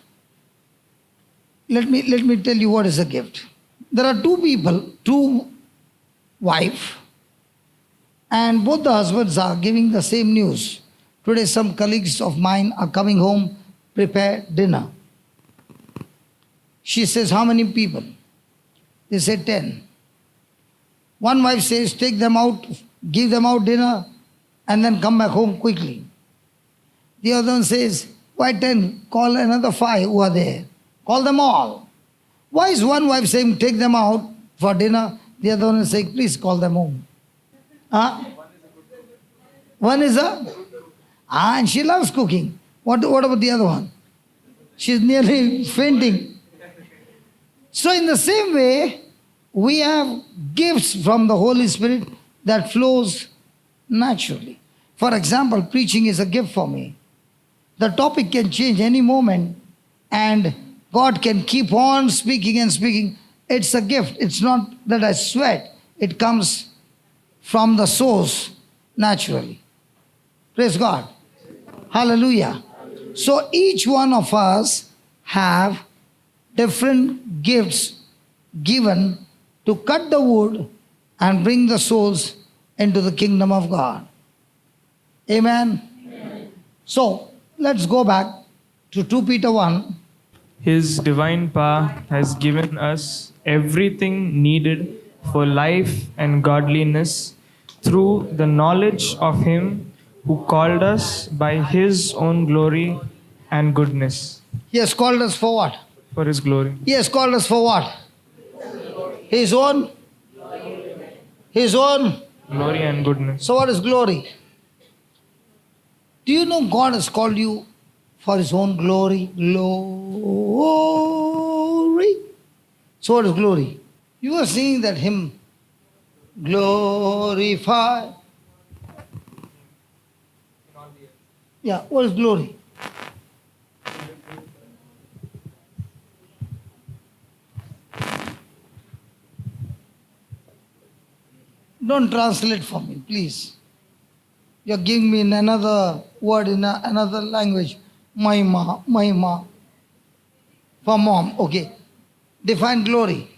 Let me tell you what is a gift. There are two people, two wife, and both the husbands are giving the same news. Today some colleagues of mine are coming home, prepare dinner. She says, how many people? They say 10. One wife says, take them out, give them out dinner, and then come back home quickly. The other one says, why 10? Call another 5 who are there. Call them all. Why is one wife saying, take them out for dinner? The other one is saying, please call them home. Huh? One is and she loves cooking. What about the other one? She's nearly fainting. So in the same way, we have gifts from the Holy Spirit that flows naturally. For example, preaching is a gift for me. The topic can change any moment, and God can keep on speaking and speaking. It's a gift. It's not that I sweat. It comes from the source naturally. Praise God. Hallelujah. So each one of us have different gifts given to cut the wood and bring the souls into the kingdom of God. Amen. So let's go back to 2 Peter 1. His divine power has given us everything needed for life and godliness through the knowledge of Him who called us by His own glory and goodness. He has called us for what? For His glory. He has called us for what? His own? His own? Glory and goodness. So what is glory? Do you know God has called you for His own glory? Glory. So what is glory? You are singing that hymn, glorify. Yeah, what is glory? Don't translate for me, please. You're giving me in another word, in another language. Mahima. For mom, okay. Define glory.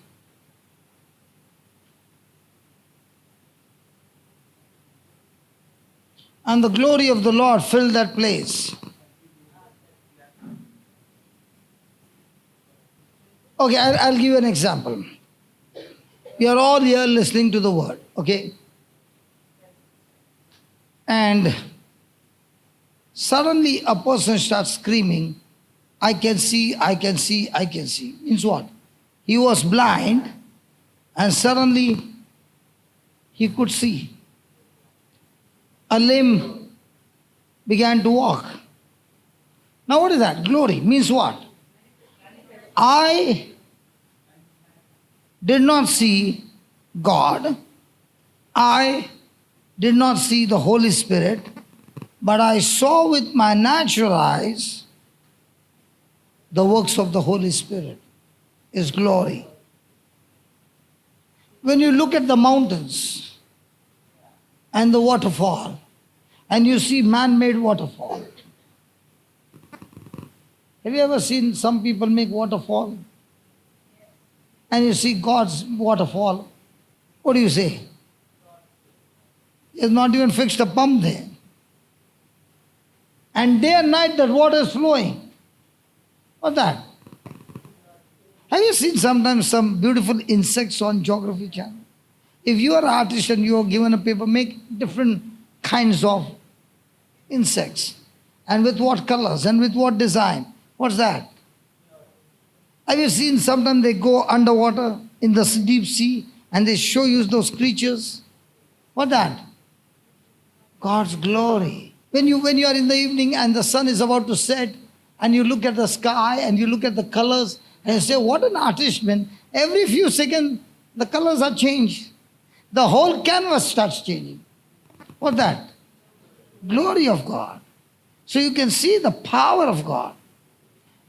And the glory of the Lord filled that place. Okay, I'll give you an example. We are all here listening to the word, okay? And suddenly a person starts screaming, I can see, I can see, I can see. Means what? He was blind and suddenly he could see. A limb began to walk. Now what is that? Glory means what? I did not see God. I did not see the Holy Spirit, but I saw with my natural eyes the works of the Holy Spirit, His glory. When you look at the mountains and the waterfall, and you see man-made waterfall. Have you ever seen some people make waterfall? And you see God's waterfall. What do you say? He has not even fixed a pump there. And day and night that water is flowing. What's that? Have you seen sometimes some beautiful insects on Geography Channel? If you are an artist and you are given a paper, make different kinds of insects. And with what colors and with what design. What's that? Have you seen sometimes they go underwater in the deep sea and they show you those creatures? What's that? God's glory. When you are in the evening and the sun is about to set and you look at the sky and you look at the colors and you say, what an artist, man. Every few seconds the colors are changed. The whole canvas starts changing. What's that? Glory of God. So you can see the power of God.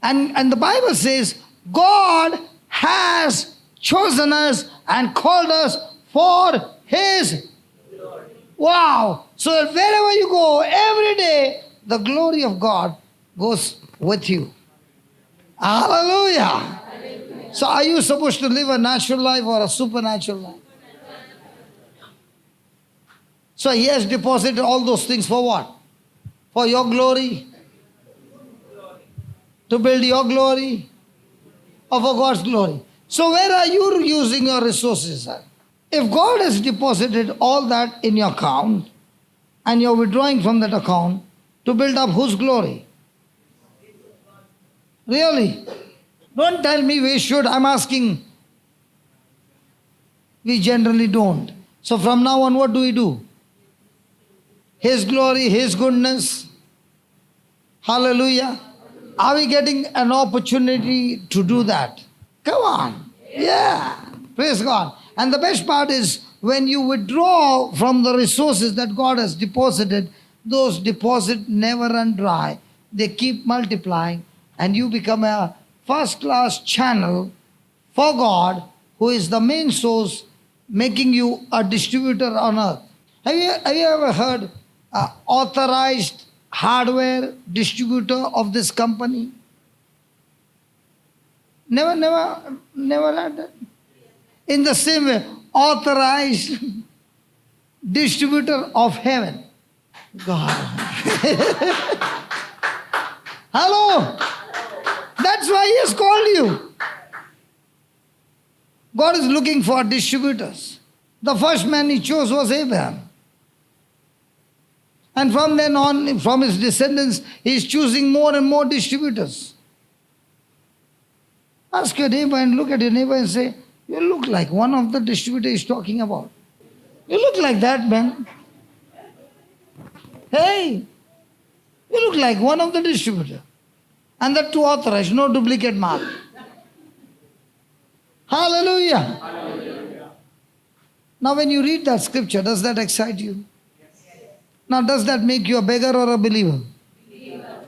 And the Bible says, God has chosen us and called us for His glory. Wow. So that wherever you go, every day, the glory of God goes with you. Hallelujah. Hallelujah. So are you supposed to live a natural life or a supernatural life? So He has deposited all those things for what? For your glory? To build your glory? Or for God's glory? So where are you using your resources at? If God has deposited all that in your account and you're withdrawing from that account to build up whose glory? Really? Don't tell me we should. I'm asking. We generally don't. So from now on, what do we do? His glory, His goodness. Hallelujah. Are we getting an opportunity to do that? Come on. Yeah. Praise God. And the best part is when you withdraw from the resources that God has deposited, those deposits never run dry. They keep multiplying and you become a first-class channel for God, who is the main source, making you a distributor on earth. Have you ever heard authorized hardware distributor of this company? Never had that. In the same way, authorized distributor of heaven. God. Hello. That's why He has called you. God is looking for distributors. The first man He chose was Abraham. And from then on, from his descendants, He is choosing more and more distributors. Ask your neighbor and look at your neighbor and say, you look like one of the distributors He's talking about. You look like that, man. Hey, you look like one of the distributors. And that too authorized, no duplicate mark. Hallelujah. Hallelujah. Now when you read that scripture, does that excite you? Yes. Now does that make you a beggar or a believer? Believer.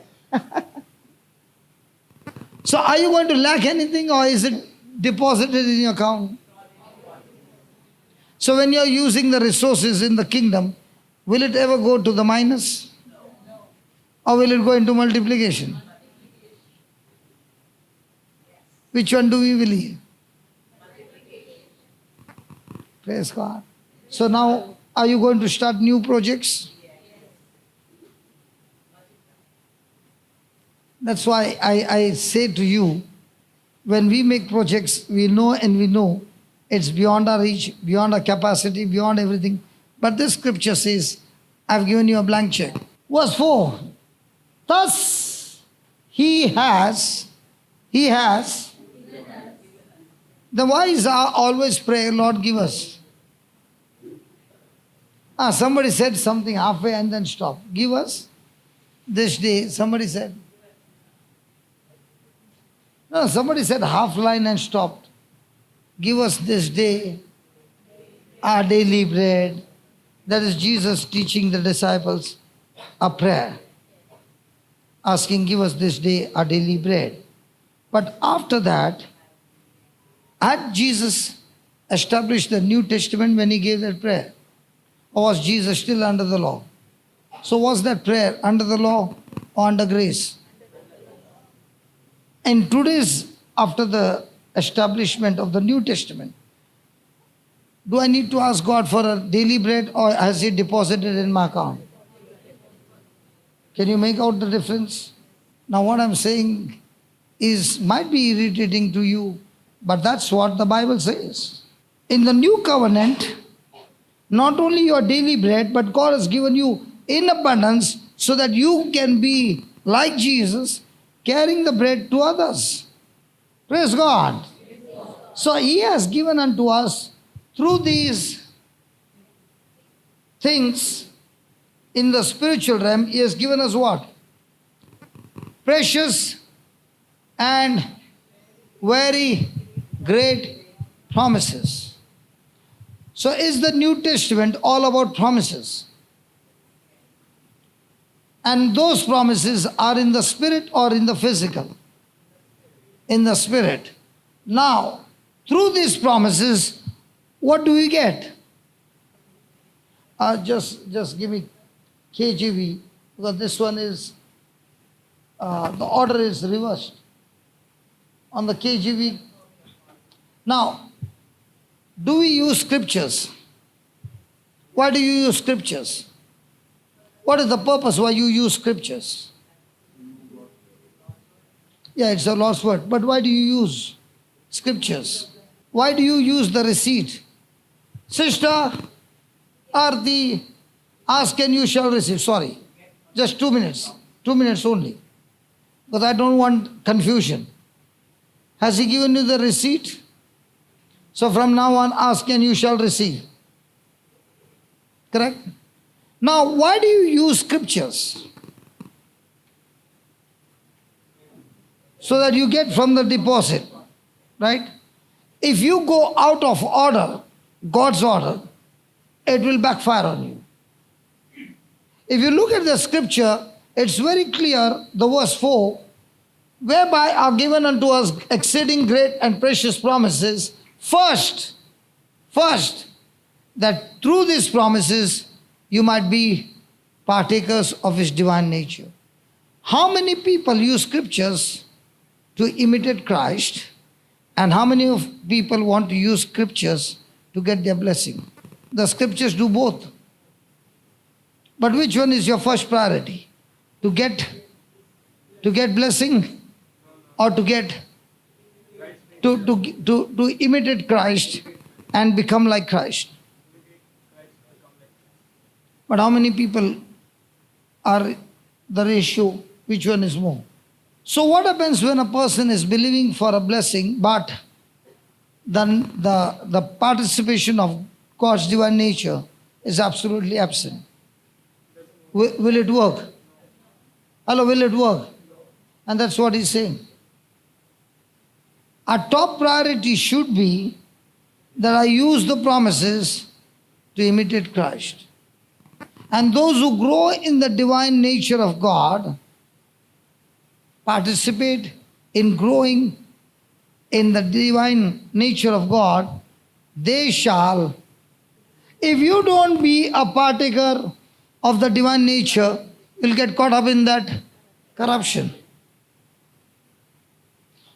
So are you going to lack anything or is it deposited in your account? So when you're using the resources in the kingdom, will it ever go to the minus? Or will it go into multiplication? Which one do we believe? Praise God. So now, are you going to start new projects? That's why I say to you, when we make projects, we know and we know it's beyond our reach, beyond our capacity, beyond everything. But this scripture says, I've given you a blank check. Verse 4. Thus he has. The wise are always pray, Lord, give us. Somebody said something halfway and then stop. Give us this day. Somebody said. No, somebody said half line and stopped. Give us this day our daily bread. That is Jesus teaching the disciples a prayer. Asking, give us this day our daily bread. But after that, had Jesus established the New Testament when he gave that prayer? Or was Jesus still under the law? So was that prayer under the law or under grace? And today's, after the establishment of the New Testament, do I need to ask God for a daily bread or has He deposited in my account? Can you make out the difference? Now what I'm saying might be irritating to you, but that's what the Bible says. In the new covenant, not only your daily bread, but God has given you in abundance so that you can be like Jesus, carrying the bread to others. Praise God. So He has given unto us through these things in the spiritual realm. He has given us what? Precious and very great promises. So is the New Testament all about promises? And those promises are in the spirit or in the physical? In the spirit. Now, through these promises, what do we get? Just give me KJV, because this one is, the order is reversed. On the KJV. Now, do we use scriptures? Why do you use scriptures? What is the purpose why you use scriptures? Yeah, it's a lost word. But why do you use scriptures? Why do you use the receipt? Sister, Arti, ask and you shall receive. Sorry, just 2 minutes. 2 minutes only. Because I don't want confusion. Has He given you the receipt? So from now on, ask and you shall receive. Correct? Now, why do you use scriptures? So that you get from the deposit, right? If you go out of order, God's order, it will backfire on you. If you look at the scripture, it's very clear, the verse 4, whereby are given unto us exceeding great and precious promises. First, that through these promises, you might be partakers of His divine nature. How many people use scriptures to imitate Christ, and how many of people want to use scriptures to get their blessing? The scriptures do both. But which one is your first priority? To get blessing, or to imitate Christ and become like Christ? But how many people are the ratio? Which one is more? So what happens when a person is believing for a blessing, but then the participation of God's divine nature is absolutely absent? Will it work? Hello, will it work? And that's what he's saying. Our top priority should be that I use the promises to imitate Christ. And those who grow in the divine nature of God participate in growing in the divine nature of God, they shall. If you don't be a partaker of the divine nature, you'll get caught up in that corruption.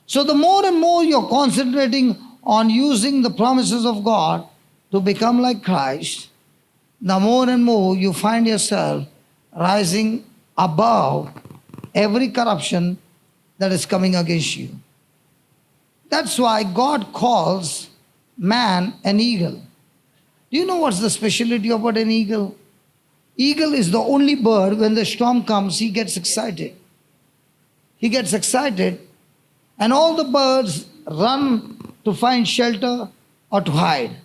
So the more and more you're concentrating on using the promises of God to become like Christ, the more and more you find yourself rising above every corruption that is coming against you. That's why God calls man an eagle. Do you know what's the specialty about an eagle? Eagle is the only bird, when the storm comes, he gets excited. He gets excited, and all the birds run to find shelter or to hide.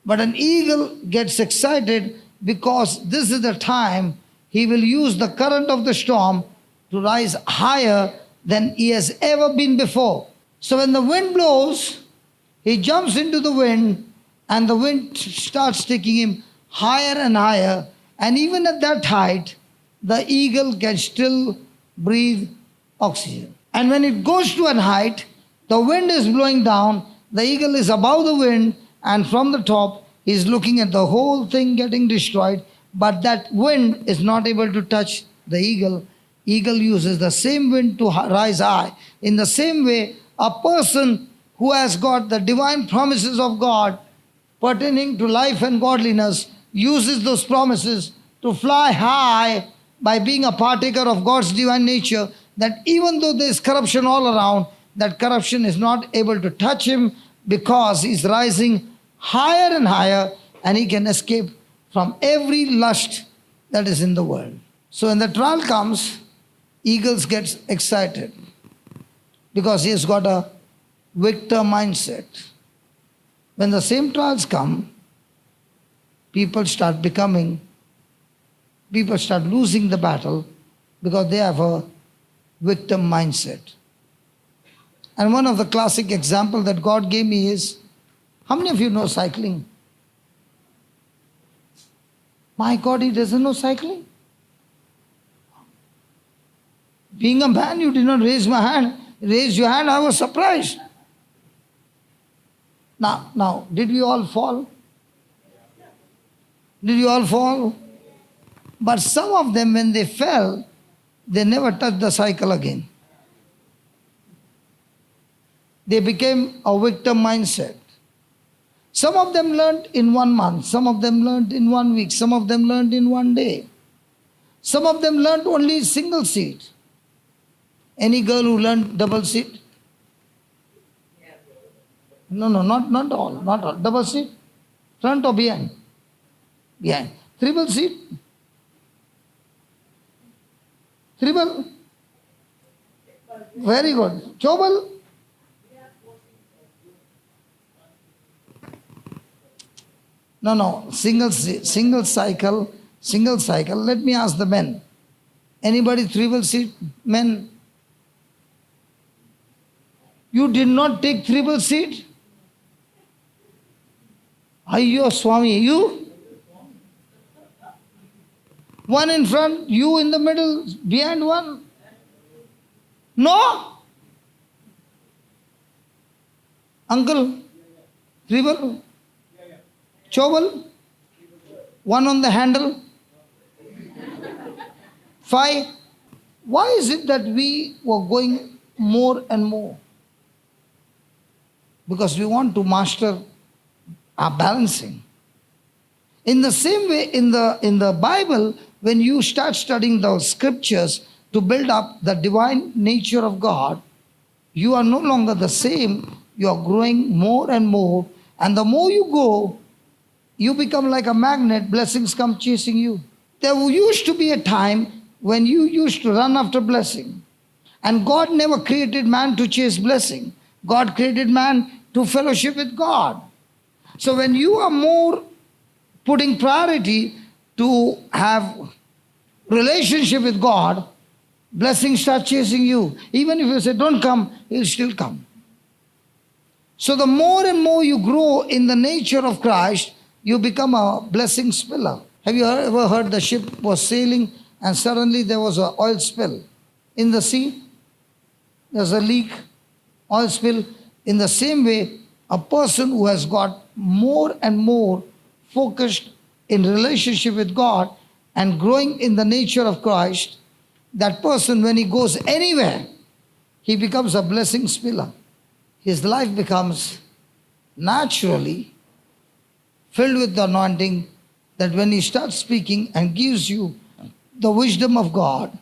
But an eagle gets excited because this is the time he will use the current of the storm to rise higher than he has ever been before. So when the wind blows, he jumps into the wind, and the wind starts taking him higher and higher. And even at that height, the eagle can still breathe oxygen. And when it goes to an height, the wind is blowing down, the eagle is above the wind, and from the top, he is looking at the whole thing getting destroyed. But that wind is not able to touch the eagle. Eagle uses the same wind to rise high. In the same way, a person who has got the divine promises of God pertaining to life and godliness uses those promises to fly high by being a partaker of God's divine nature, that even though there is corruption all around, that corruption is not able to touch him because he is rising higher and higher, and he can escape from every lust that is in the world. So when the trial comes, eagles gets excited because he has got a victor mindset. When the same trials come, people start losing the battle because they have a victim mindset. And one of the classic examples that God gave me is, how many of you know cycling? My God, he doesn't know cycling? Being a man, you did not raise your hand. I was surprised. Now, did we all fall? Did you all fall? But some of them, when they fell, they never touched the cycle again. They became a victim mindset. Some of them learned in 1 month, some of them learned in 1 week, some of them learned in 1 day. Some of them learned only single seat. Any girl who learned double seat? No, not all. Double seat? Front or behind? Behind. Triple seat? Triple? Very good. Chobal? No. Single cycle. Let me ask the men. Anybody triple seat? Men? You did not take triple seat? Ayyo Swami, you? One in front, you in the middle, behind one? No? Uncle, triple? Choval? One on the handle? 5? Why is it that we were going more and more? Because we want to master our balancing. In the same way, in the Bible, when you start studying the scriptures to build up the divine nature of God, you are no longer the same. You are growing more and more. And the more you go, you become like a magnet. Blessings come chasing you. There used to be a time when you used to run after blessing. And God never created man to chase blessing. God created man to fellowship with God. So when you are more putting priority to have relationship with God, blessings start chasing you. Even if you say, don't come, he'll still come. So the more and more you grow in the nature of Christ, you become a blessing spiller. Have you ever heard the ship was sailing and suddenly there was an oil spill in the sea? There's a leak, oil spill. In the same way, a person who has got more and more focused in relationship with God and growing in the nature of Christ, that person, when he goes anywhere, he becomes a blessing spiller. His life becomes naturally filled with the anointing, that when he starts speaking and gives you the wisdom of God,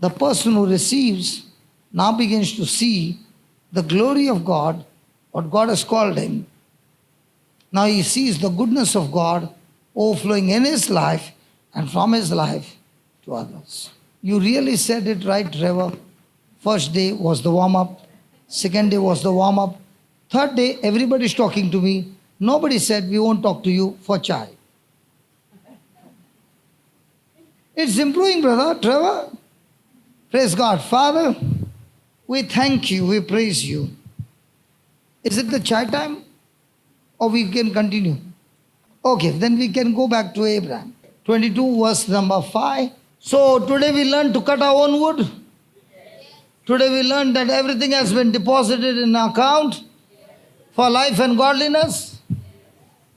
the person who receives now begins to see the glory of God, what God has called him. Now he sees the goodness of God overflowing in his life and from his life to others. You really said it right, Trevor. First day was the warm-up. Second day was the warm-up. Third day, everybody's talking to me. Nobody said, we won't talk to you for chai. It's improving, brother, Trevor. Praise God. Father, we thank you, we praise you. Is it the chai time? Or we can continue? Okay, then we can go back to Abraham. 22 verse number 5. So today we learned to cut our own wood. Today we learned that everything has been deposited in our account for life and godliness.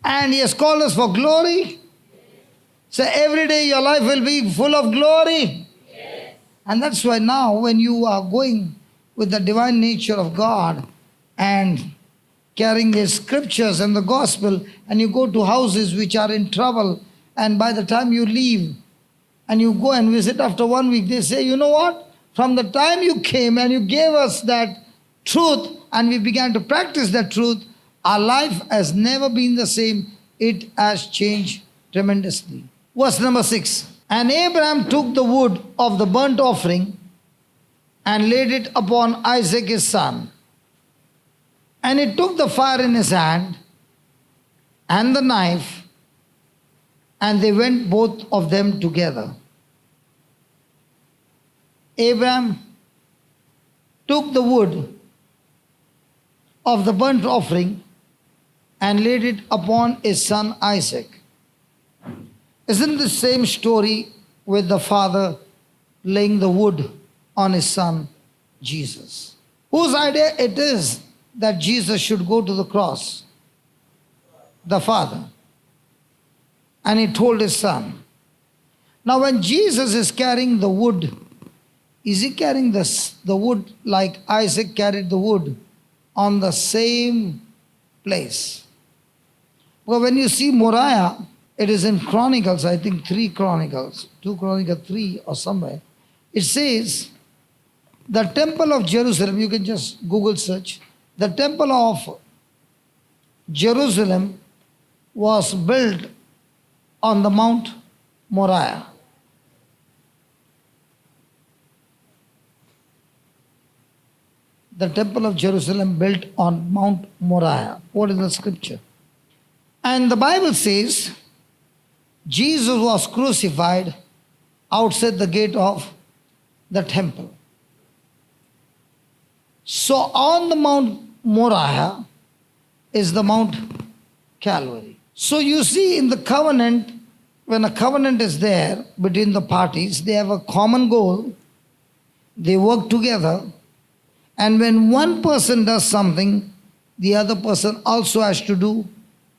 And he has called us for glory. So every day your life will be full of glory. And that's why now when you are going with the divine nature of God and carrying his scriptures and the gospel, and you go to houses which are in trouble, and by the time you leave and you go and visit after 1 week, they say, you know what? From the time you came and you gave us that truth and we began to practice that truth, our life has never been the same. It has changed tremendously. Verse number 6. And Abraham took the wood of the burnt offering and laid it upon Isaac his son. And he took the fire in his hand and the knife, and they went both of them together. Abraham took the wood of the burnt offering and laid it upon his son Isaac. Isn't the same story with the father laying the wood on his son Jesus? Whose idea it is that Jesus should go to the cross? The father. And he told his son. Now when Jesus is carrying the wood, is he carrying the wood like Isaac carried the wood on the same place? Well, when you see Moriah, it is in Chronicles, I think 2 Chronicles 3 or somewhere. It says, the temple of Jerusalem, you can just Google search, the temple of Jerusalem was built on the Mount Moriah. The temple of Jerusalem built on Mount Moriah. What is the scripture? And the Bible says, Jesus was crucified outside the gate of the temple. So on the Mount Moriah is the Mount Calvary. So you see in the covenant, when a covenant is there between the parties, they have a common goal, they work together, and when one person does something, the other person also has to do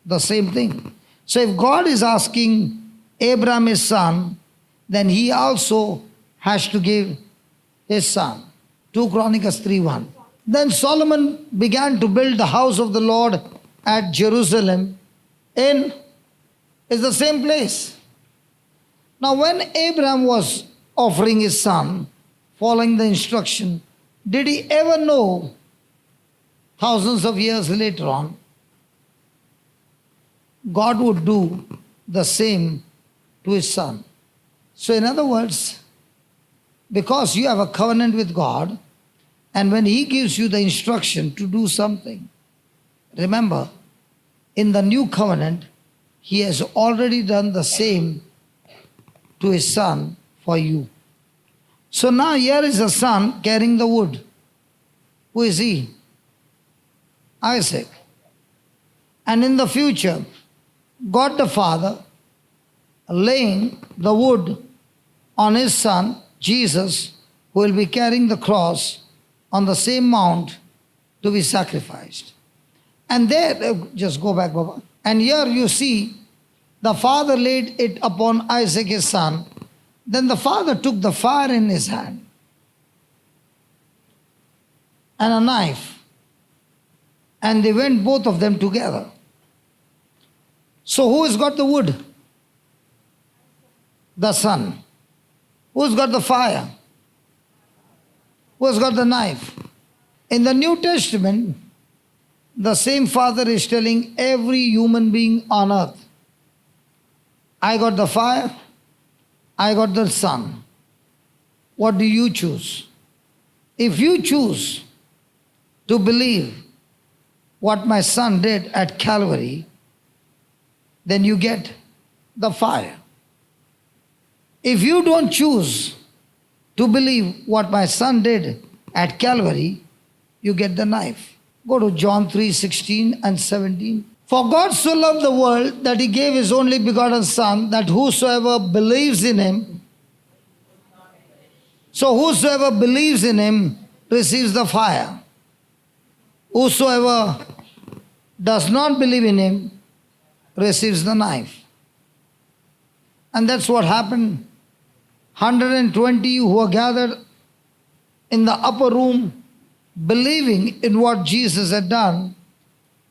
the same thing. So if God is asking Abraham his son, then he also has to give his son. 2 Chronicles 3:1. Then Solomon began to build the house of the Lord at Jerusalem is the same place. Now when Abraham was offering his son, following the instruction, did he ever know thousands of years later on God would do the same to his son? So in other words, because you have a covenant with God, and when he gives you the instruction to do something, remember, in the new covenant, he has already done the same to his son for you. So now here is a son carrying the wood. Who is he? Isaac. And in the future, God the Father laying the wood on his son, Jesus, who will be carrying the cross on the same mount to be sacrificed. And there, just go back, Baba. And here you see, the father laid it upon Isaac his son. Then the father took the fire in his hand and a knife, and they went both of them together. So who has got the wood? The son. Who's got the fire? Who has got the knife? In the New Testament, the same Father is telling every human being on earth, I got the fire, I got the sun. What do you choose? If you choose to believe what my son did at Calvary, then you get the fire. If you don't choose to believe what my son did at Calvary, you get the knife. Go to John 3:16 and 17. For God so loved the world that he gave his only begotten Son, that whosoever believes in him, so whosoever believes in him receives the fire. Whosoever does not believe in him receives the knife. And that's what happened. 120 who were gathered in the upper room believing in what Jesus had done,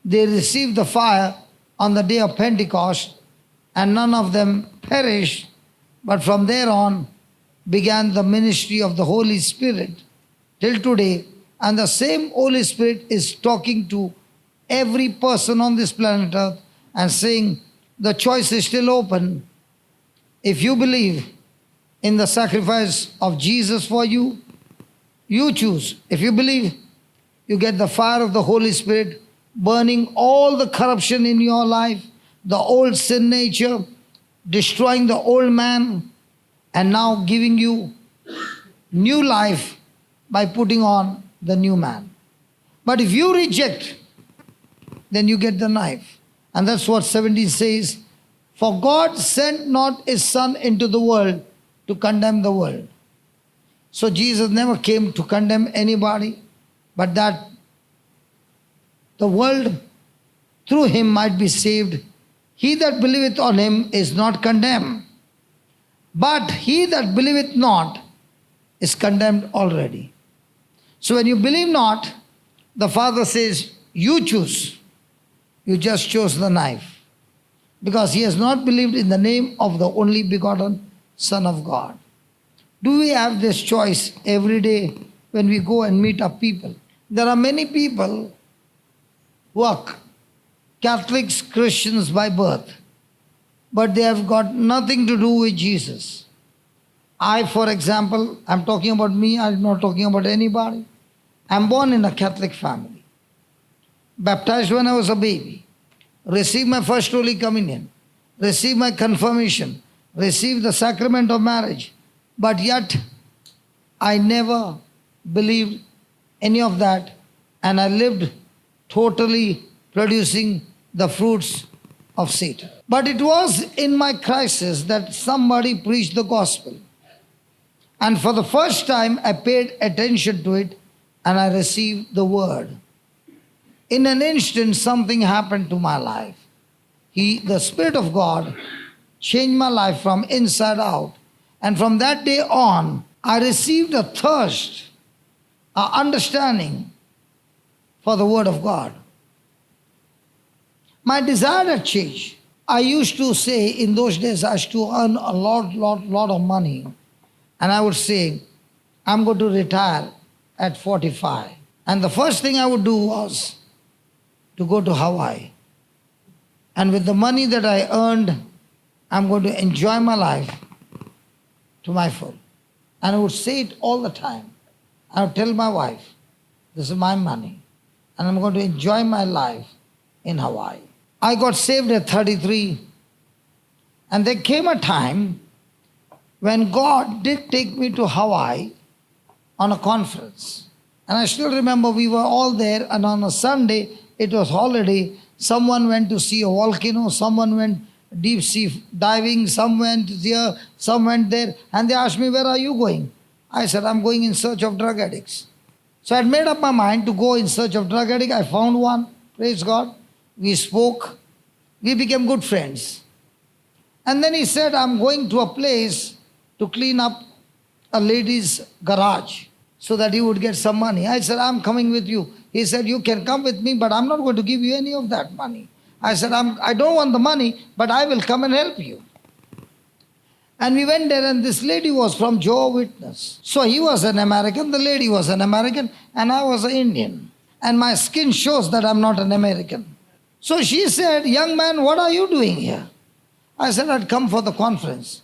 they received the fire on the day of Pentecost, and none of them perished, but from there on began the ministry of the Holy Spirit till today. And the same Holy Spirit is talking to every person on this planet Earth and saying, the choice is still open. If you believe in the sacrifice of Jesus for you, you choose. If you believe, you get the fire of the Holy Spirit burning all the corruption in your life, the old sin nature, destroying the old man, and now giving you new life by putting on the new man. But if you reject, then you get the knife. And that's what 17 says. For God sent not his Son into the world to condemn the world. So Jesus never came to condemn anybody, but that the world through him might be saved. He that believeth on him is not condemned, but he that believeth not is condemned already. So when you believe not, the Father says, you choose. You just chose the knife, because he has not believed in the name of the only begotten Son of God. Do we have this choice every day when we go and meet our people? There are many people who are Catholics, Christians by birth, but they have got nothing to do with Jesus. I, for example, I'm talking about me, I'm not talking about anybody. I'm born in a Catholic family, baptized when I was a baby, received my first Holy Communion, received my confirmation, received the sacrament of marriage, but yet I never believed any of that, and I lived totally producing the fruits of Satan. But it was in my crisis that somebody preached the gospel, and for the first time I paid attention to it and I received the word. In an instant, something happened to my life. The Spirit of God changed my life from inside out. And from that day on, I received a thirst, an understanding for the Word of God. My desire had changed. I used to say, in those days, I used to earn a lot of money. And I would say, I'm going to retire at 45. And the first thing I would do was to go to Hawaii. And with the money that I earned, I'm going to enjoy my life to my full. And I would say it all the time. I would tell my wife, this is my money, and I'm going to enjoy my life in Hawaii. I got saved at 33, and there came a time when God did take me to Hawaii on a conference. And I still remember we were all there, and on a Sunday, it was holiday. Someone went to see a volcano, someone went deep sea diving, some went here, some went there, and they asked me, where are you going? I said, I'm going in search of drug addicts. So I had made up my mind to go in search of drug addict. I found one, praise God. We spoke, we became good friends. And then he said, I'm going to a place to clean up a lady's garage so that he would get some money. I said, I'm coming with you. He said, you can come with me, but I'm not going to give you any of that money. I said, I don't want the money, but I will come and help you. And we went there, and this lady was from Jehovah's Witness. So he was an American, the lady was an American, and I was an Indian. And my skin shows that I'm not an American. So she said, young man, what are you doing here? I said, I'd come for the conference.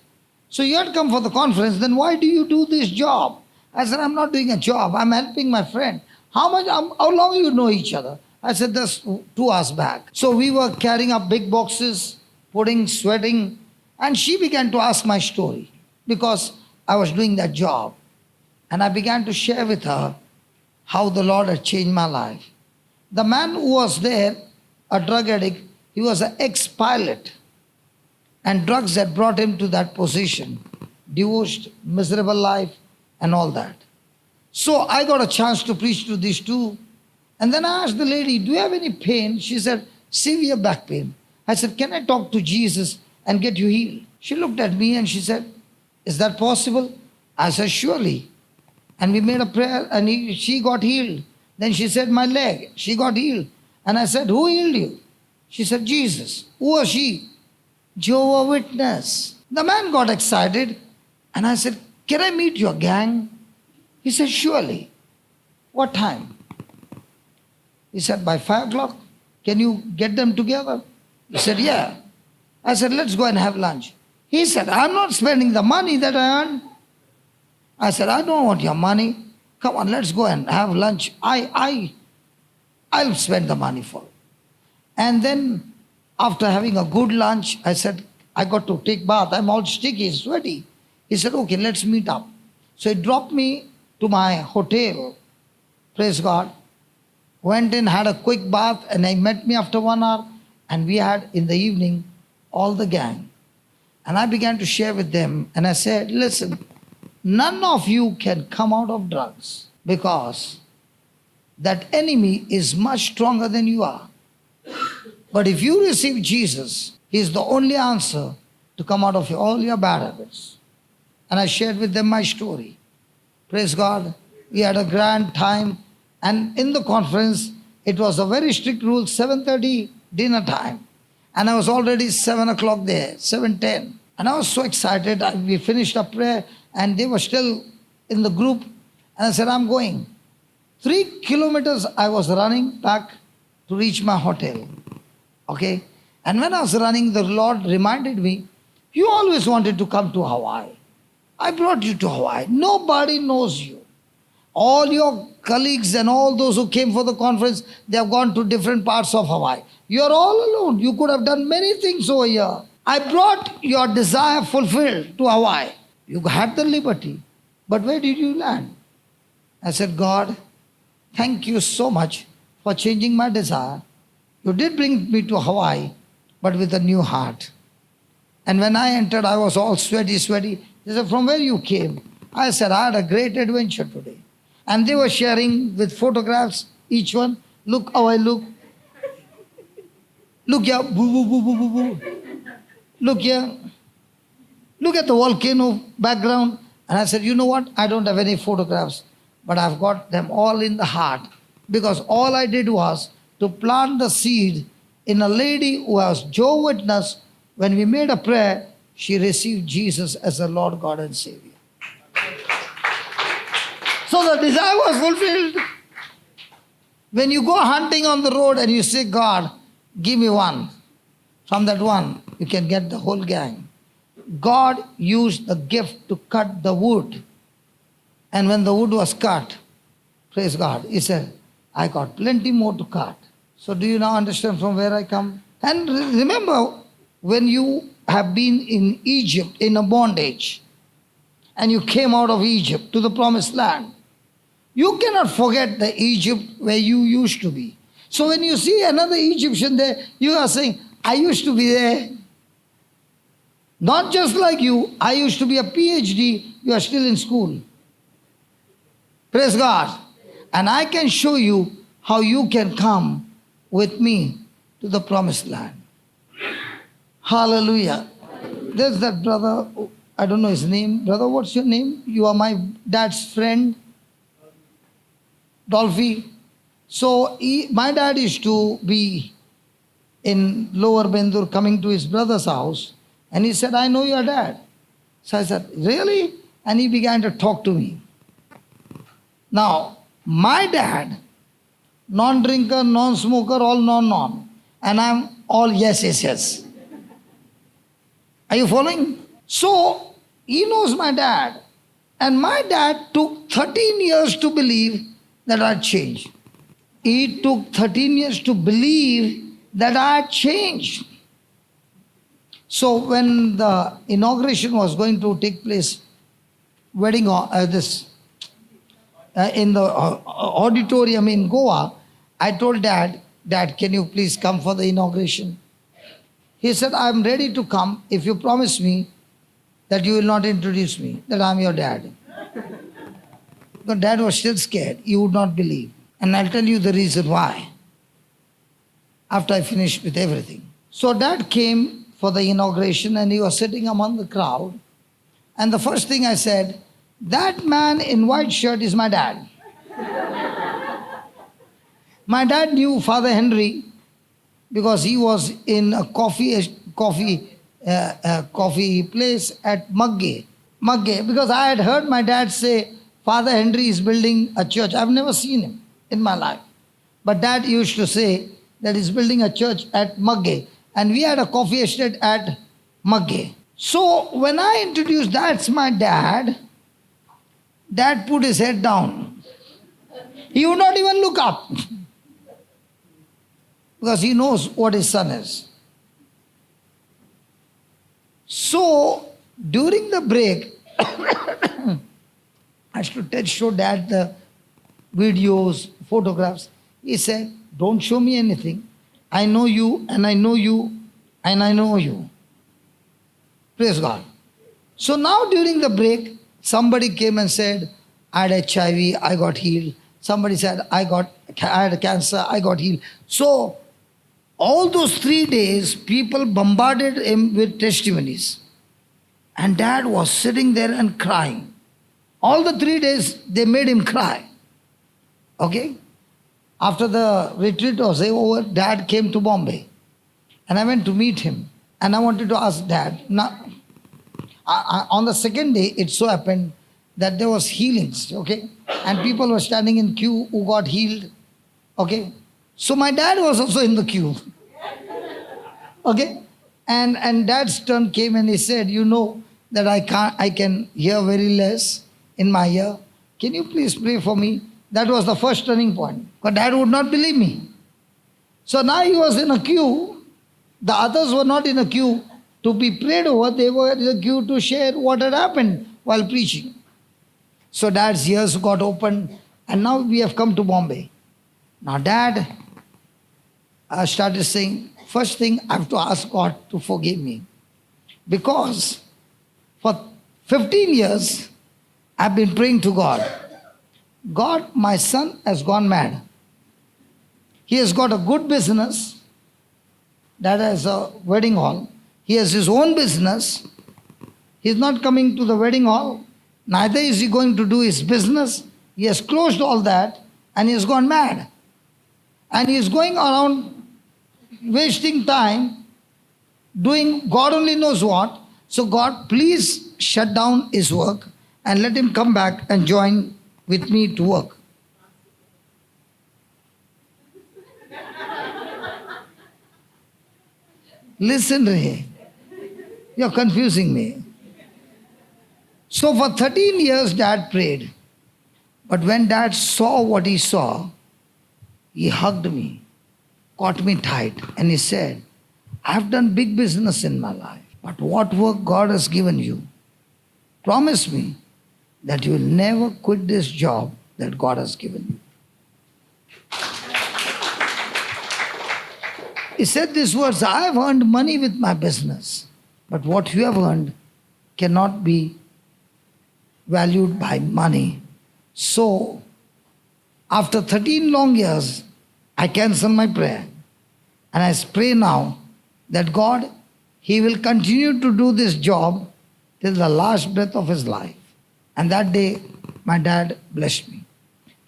So you had come for the conference, then why do you do this job? I said, I'm not doing a job, I'm helping my friend. How long you know each other? I said, that's 2 hours back. So we were carrying up big boxes, putting, sweating, and she began to ask my story because I was doing that job. And I began to share with her how the Lord had changed my life. The man who was there, a drug addict, he was an ex-pilot. And drugs had brought him to that position. Divorced, miserable life, and all that. So I got a chance to preach to these two. And then I asked the lady, do you have any pain? She said, severe back pain. I said, can I talk to Jesus and get you healed? She looked at me and she said, is that possible? I said, surely. And we made a prayer and she got healed. Then she said, my leg. She got healed. And I said, who healed you? She said, Jesus. Who was she? Jehovah's Witness. The man got excited and I said, can I meet your gang? He said, surely. What time? He said, by 5 o'clock. Can you get them together? He said, yeah. I said, let's go and have lunch. He said, I'm not spending the money that I earn. I said, I don't want your money. Come on, let's go and have lunch. I'll spend the money for it. And then after having a good lunch, I said, I got to take bath. I'm all sticky, sweaty. He said, okay, let's meet up. So he dropped me to my hotel. Praise God. Went in, had a quick bath, and he met me after 1 hour. And we had, in the evening, all the gang. And I began to share with them. And I said, listen, none of you can come out of drugs because that enemy is much stronger than you are. But if you receive Jesus, He is the only answer to come out of all your bad habits. And I shared with them my story. Praise God. We had a grand time. And in the conference, it was a very strict rule, 7:30 dinner time. And I was already 7 o'clock there, 7:10. And I was so excited. We finished our prayer and they were still in the group. And I said, I'm going. 3 kilometers I was running back to reach my hotel. Okay? And when I was running, the Lord reminded me, you always wanted to come to Hawaii. I brought you to Hawaii. Nobody knows you. All your colleagues and all those who came for the conference, they have gone to different parts of Hawaii. You are all alone. You could have done many things over here. I brought your desire fulfilled to Hawaii. You had the liberty. But where did you land? I said, God, thank you so much for changing my desire. You did bring me to Hawaii, but with a new heart. And when I entered, I was all sweaty. They said, from where you came? I said, I had a great adventure today. And they were sharing with photographs, each one. Look how I look. Look here. Boo, boo, boo, boo, boo, boo. Look here. Look at the volcano background. And I said, you know what? I don't have any photographs, but I've got them all in the heart. Because all I did was to plant the seed in a lady who was Jehovah's Witness. When we made a prayer, she received Jesus as the Lord, God, and Savior. So the desire was fulfilled. When you go hunting on the road and you say, God, give me one. From that one, you can get the whole gang. God used the gift to cut the wood. And when the wood was cut, praise God, He said, I got plenty more to cut. So do you now understand from where I come? And remember, when you have been in Egypt in a bondage, and you came out of Egypt to the promised land, you cannot forget the Egypt where you used to be. So when you see another Egyptian there, you are saying, I used to be there. Not just like you, I used to be a PhD, you are still in school. Praise God. And I can show you how you can come with me to the promised land. Hallelujah. There's that brother, I don't know his name. Brother, what's your name? You are my dad's friend. Dolphy. So my dad used to be in Lower Bendur coming to his brother's house. And he said, I know your dad. So I said, really? And he began to talk to me. Now, my dad, non-drinker, non-smoker, all non. And I'm all yes, yes, yes. Are you following? So, he knows my dad. And my dad took 13 years to believe that I'd changed. He took 13 years to believe that I had changed. So when the inauguration was going to take place, in the auditorium in Goa, I told Dad, can you please come for the inauguration? He said, I'm ready to come if you promise me that you will not introduce me, that I'm your dad. But Dad was still scared. He would not believe. And I'll tell you the reason why after I finished with everything. So Dad came for the inauguration and he was sitting among the crowd. And the first thing I said, that man in white shirt is my dad. My dad knew Father Henry because he was in a coffee place at Magge, because I had heard my dad say, Father Henry is building a church. I've never seen him in my life. But Dad used to say that he's building a church at Magge. And we had a coffee estate at Magge. So when I introduced, that's my dad, Dad put his head down. He would not even look up. Because he knows what his son is. So during the break, I used to show Dad the videos, photographs. He said, don't show me anything. I know you, and I know you, and I know you. Praise God. So now during the break, somebody came and said, I had HIV, I got healed. Somebody said, I had cancer, I got healed. So all those 3 days, people bombarded him with testimonies. And Dad was sitting there and crying. All the 3 days, they made him cry. Okay? After the retreat was over, Dad came to Bombay. And I went to meet him. And I wanted to ask Dad. Now, on the second day, it so happened that there was healings. Okay? And people were standing in queue who got healed. Okay? So my dad was also in the queue. Okay? And Dad's turn came and he said, you know that I can hear very less in my ear. Can you please pray for me? That was the first turning point. But Dad would not believe me. So now he was in a queue. The others were not in a queue to be prayed over. They were in a queue to share what had happened while preaching. So Dad's ears got opened and now we have come to Bombay. Now Dad started saying, first thing I have to ask God to forgive me. Because for 15 years I've been praying to God. God, my son has gone mad. He has got a good business. Dad has a wedding hall. He has his own business. He's not coming to the wedding hall. Neither is he going to do his business. He has closed all that and he has gone mad. And he is going around wasting time doing God only knows what. So God, please shut down his work and let him come back and join with me to work. Listen, Ray. You're confusing me. So for 13 years, Dad prayed. But when Dad saw what he saw, he hugged me, caught me tight, and he said, I've done big business in my life, but what work God has given you, promise me that you will never quit this job that God has given you. He said these words, I have earned money with my business, but what you have earned cannot be valued by money. So, after 13 long years, I cancel my prayer. And I pray now that God, He will continue to do this job till the last breath of His life. And that day, my dad blessed me.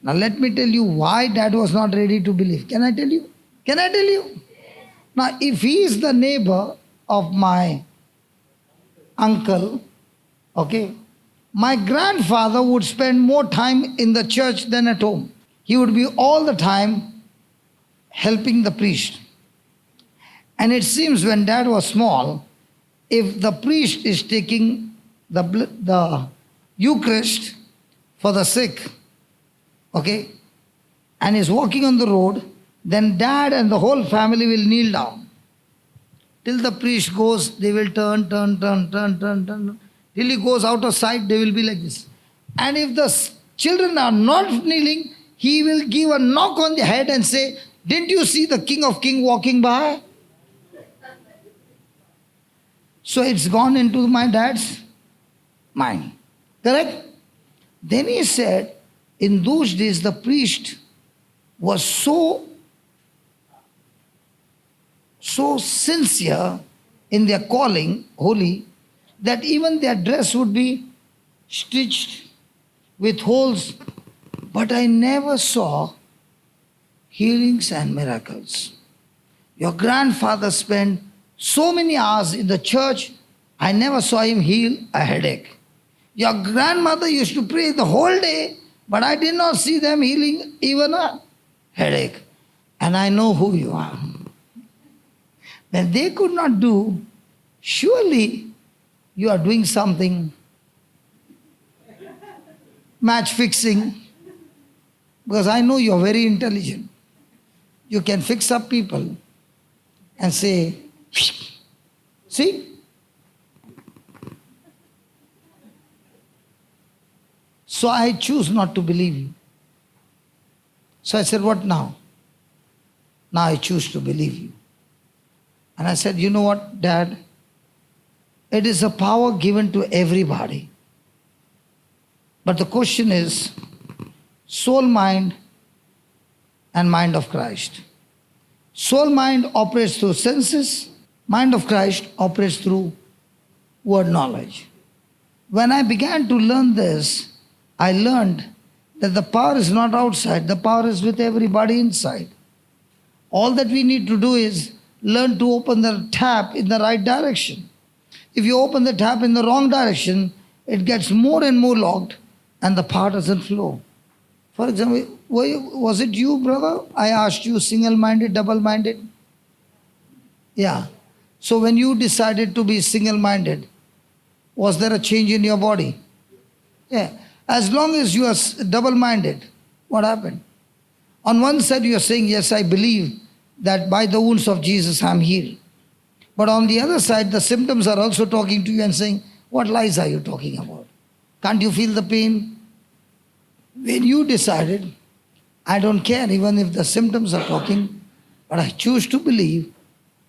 Now let me tell you why Dad was not ready to believe. Can I tell you? Can I tell you? Now, if he is the neighbor of my uncle, Okay? My grandfather would spend more time in the church than at home. He would be all the time helping the priest. And it seems when dad was small, if the priest is taking the Eucharist for the sick, okay, and is walking on the road, then dad and the whole family will kneel down. Till the priest goes, they will turn. Till he goes out of sight, they will be like this. And if the children are not kneeling, he will give a knock on the head and say, didn't you see the King of Kings walking by? So it's gone into my dad's mind. Correct? Then he said, in those days the priest was so sincere in their calling, holy, that even their dress would be stitched with holes. But I never saw healings and miracles. Your grandfather spent so many hours in the church, I never saw him heal a headache. Your grandmother used to pray the whole day, but I did not see them healing even a headache. And I know who you are. When they could not do, surely you are doing something match fixing, because I know you are very intelligent. You can fix up people and say, see? So I choose not to believe you. So I said, what now? Now I choose to believe you. And I said, you know what, Dad? It is a power given to everybody. But the question is, soul, mind, and mind of Christ. Soul mind operates through senses. Mind of Christ operates through word knowledge. When I began to learn this, I learned that the power is not outside, the power is with everybody inside. All that we need to do is learn to open the tap in the right direction. If you open the tap in the wrong direction, it gets more and more locked and the power doesn't flow. For example, was it you, brother? I asked you, single-minded, double-minded? Yeah. So when you decided to be single-minded, was there a change in your body? Yeah. As long as you are double-minded, what happened? On one side you are saying, yes, I believe that by the wounds of Jesus I am healed. But on the other side, the symptoms are also talking to you and saying, what lies are you talking about? Can't you feel the pain? When you decided, I don't care even if the symptoms are talking, but I choose to believe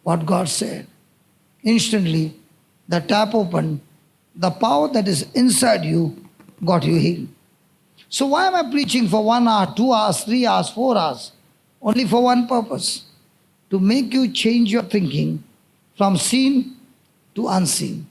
what God said. Instantly, the tap opened, the power that is inside you got you healed. So why am I preaching for 1 hour, 2 hours, 3 hours, 4 hours? Only for one purpose, to make you change your thinking from seen to unseen.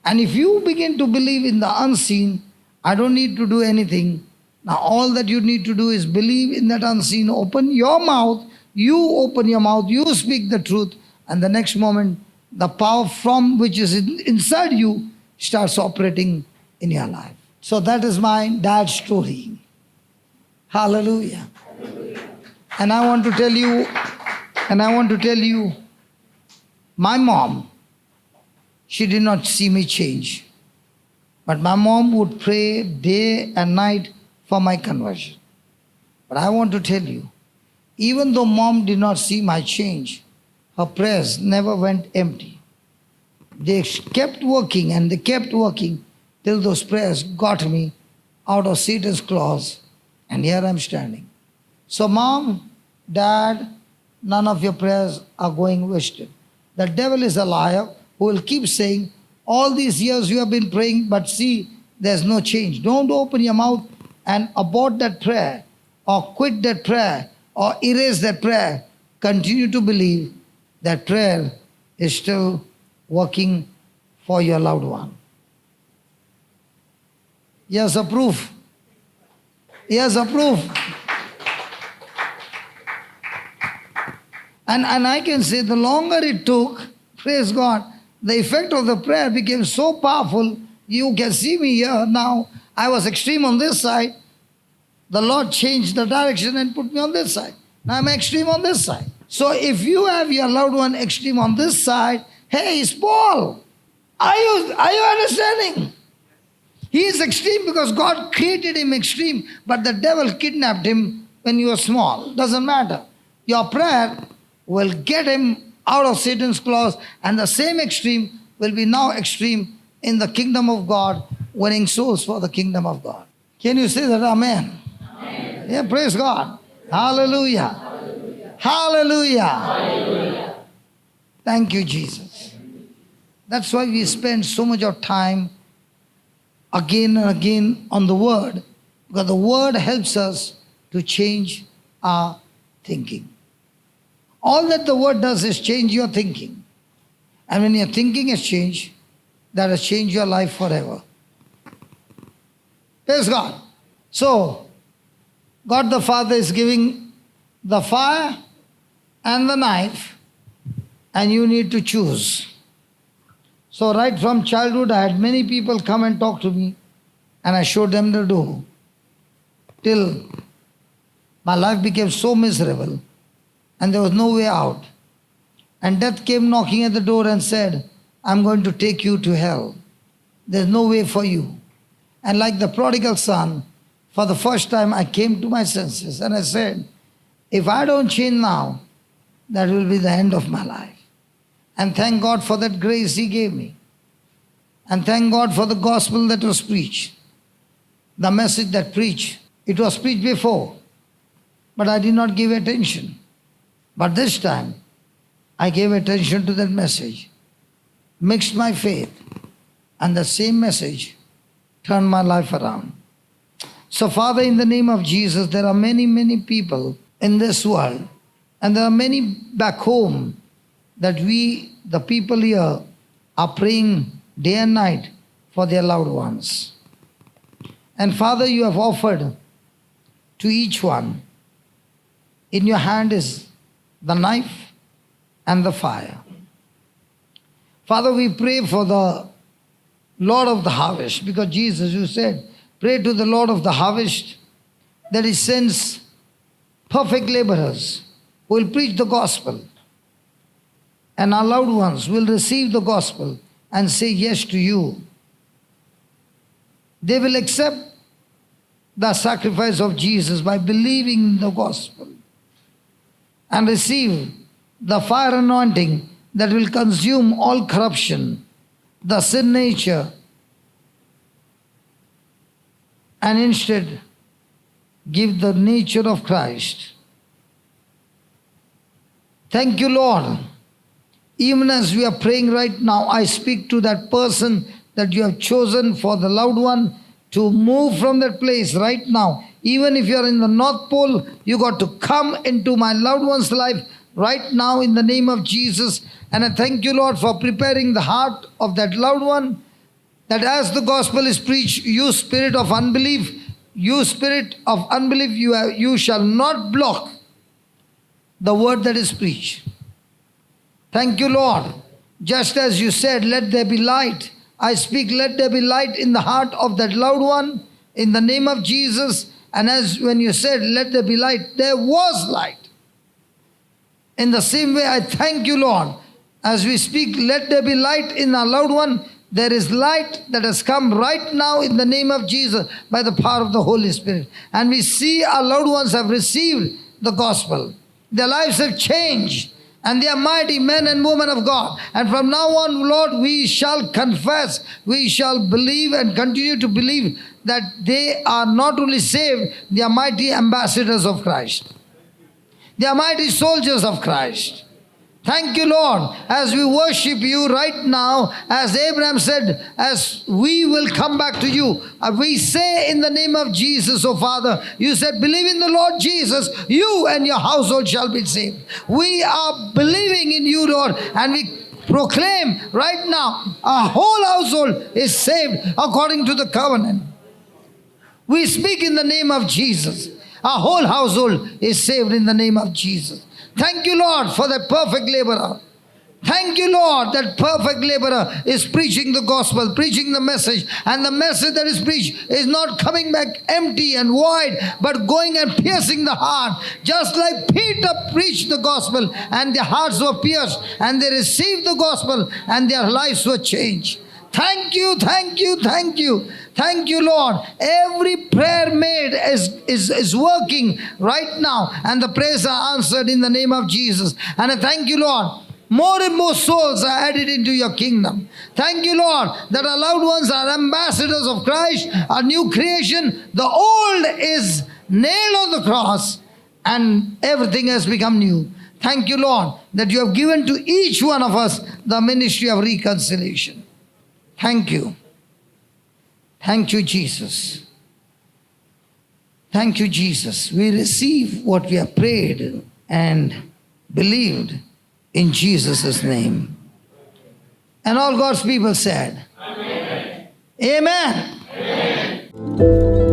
And if you begin to believe in the unseen, I don't need to do anything. Now all that you need to do is believe in that unseen. Open your mouth, you speak the truth, and the next moment, the power from which is inside you starts operating in your life. So that is my dad's story. Hallelujah. And I want to tell you, my mom, she did not see me change. But my mom would pray day and night for my conversion. But I want to tell you, even though mom did not see my change, her prayers never went empty. They kept working and they kept working till those prayers got me out of Satan's claws, and here I'm standing. So mom, dad, none of your prayers are going wasted. The devil is a liar who will keep saying, all these years you have been praying, but see, there's no change. Don't open your mouth and abort that prayer, or quit that prayer, or erase that prayer. Continue to believe that prayer is still working for your loved one. Yes, approve. Yes, approve. And I can say the longer it took, praise God, the effect of the prayer became so powerful. You can see me here now. I was extreme on this side. The Lord changed the direction and put me on this side. Now I'm extreme on this side. So if you have your loved one extreme on this side, hey, it's Paul. Are you understanding? He is extreme because God created him extreme, but the devil kidnapped him when you were small. Doesn't matter. Your prayer will get him out of Satan's claws, and the same extreme will be now extreme in the kingdom of God, winning souls for the kingdom of God. Can you say that? Amen. Amen. Yeah, praise God. Hallelujah. Hallelujah. Hallelujah. Thank you, Jesus. That's why we spend so much of time again and again on the Word, because the Word helps us to change our thinking. All that the Word does is change your thinking. And when your thinking has changed, that has changed your life forever. Praise God. So, God the Father is giving the fire and the knife, and you need to choose. So right from childhood, I had many people come and talk to me, and I showed them the door. Till my life became so miserable, and there was no way out. And death came knocking at the door and said, I'm going to take you to hell. There's no way for you. And like the prodigal son, for the first time I came to my senses, and I said, if I don't change now, that will be the end of my life. And thank God for that grace He gave me. And thank God for the gospel that was preached. The message that preached. It was preached before, but I did not give attention. But this time, I gave attention to that message, mixed my faith, and the same message turned my life around. So Father, in the name of Jesus, there are many, many people in this world, and there are many back home, that we, the people here, are praying day and night for their loved ones. And Father, you have offered to each one, in your hand is the knife and the fire. Father, we pray for the Lord of the harvest, because Jesus, you said, pray to the Lord of the harvest that He sends perfect laborers who will preach the gospel. And our loved ones will receive the gospel and say yes to you. They will accept the sacrifice of Jesus by believing in the gospel and receive the fire anointing that will consume all corruption, the sin nature, and instead give the nature of Christ. Thank you, Lord. Even as we are praying right now, I speak to that person that you have chosen for the loved one to move from that place right now. Even if you are in the North Pole, you got to come into my loved one's life right now in the name of Jesus. And I thank you, Lord, for preparing the heart of that loved one, that as the gospel is preached, you spirit of unbelief, you shall not block the word that is preached. Thank you, Lord. Just as you said, let there be light. I speak, let there be light in the heart of that loved one in the name of Jesus. And as when you said, let there be light, there was light. In the same way, I thank you, Lord. As we speak, let there be light in our loved one. There is light that has come right now in the name of Jesus by the power of the Holy Spirit. And we see our loved ones have received the gospel. Their lives have changed. And they are mighty men and women of God. And from now on, Lord, we shall confess, we shall believe and continue to believe that they are not only saved, they are mighty ambassadors of Christ. They are mighty soldiers of Christ. Thank you, Lord, as we worship you right now, as Abraham said, as we will come back to you. We say in the name of Jesus, oh Father, you said, believe in the Lord Jesus, you and your household shall be saved. We are believing in you, Lord, and we proclaim right now, our whole household is saved according to the covenant. We speak in the name of Jesus. Our whole household is saved in the name of Jesus. Thank you, Lord, for that perfect laborer. Thank you, Lord, that perfect laborer is preaching the gospel, preaching the message, and the message that is preached is not coming back empty and void, but going and piercing the heart. Just like Peter preached the gospel and their hearts were pierced and they received the gospel and their lives were changed. Thank you, thank you, thank you. Thank you, Lord. Every prayer made is working right now, and the prayers are answered in the name of Jesus. And I thank you, Lord. More and more souls are added into your kingdom. Thank you, Lord, that our loved ones are ambassadors of Christ, a new creation. The old is nailed on the cross and everything has become new. Thank you, Lord, that you have given to each one of us the ministry of reconciliation. Thank you. Thank you, Jesus. Thank you, Jesus. We receive what we have prayed and believed in Jesus' name. And all God's people said, Amen. Amen. Amen.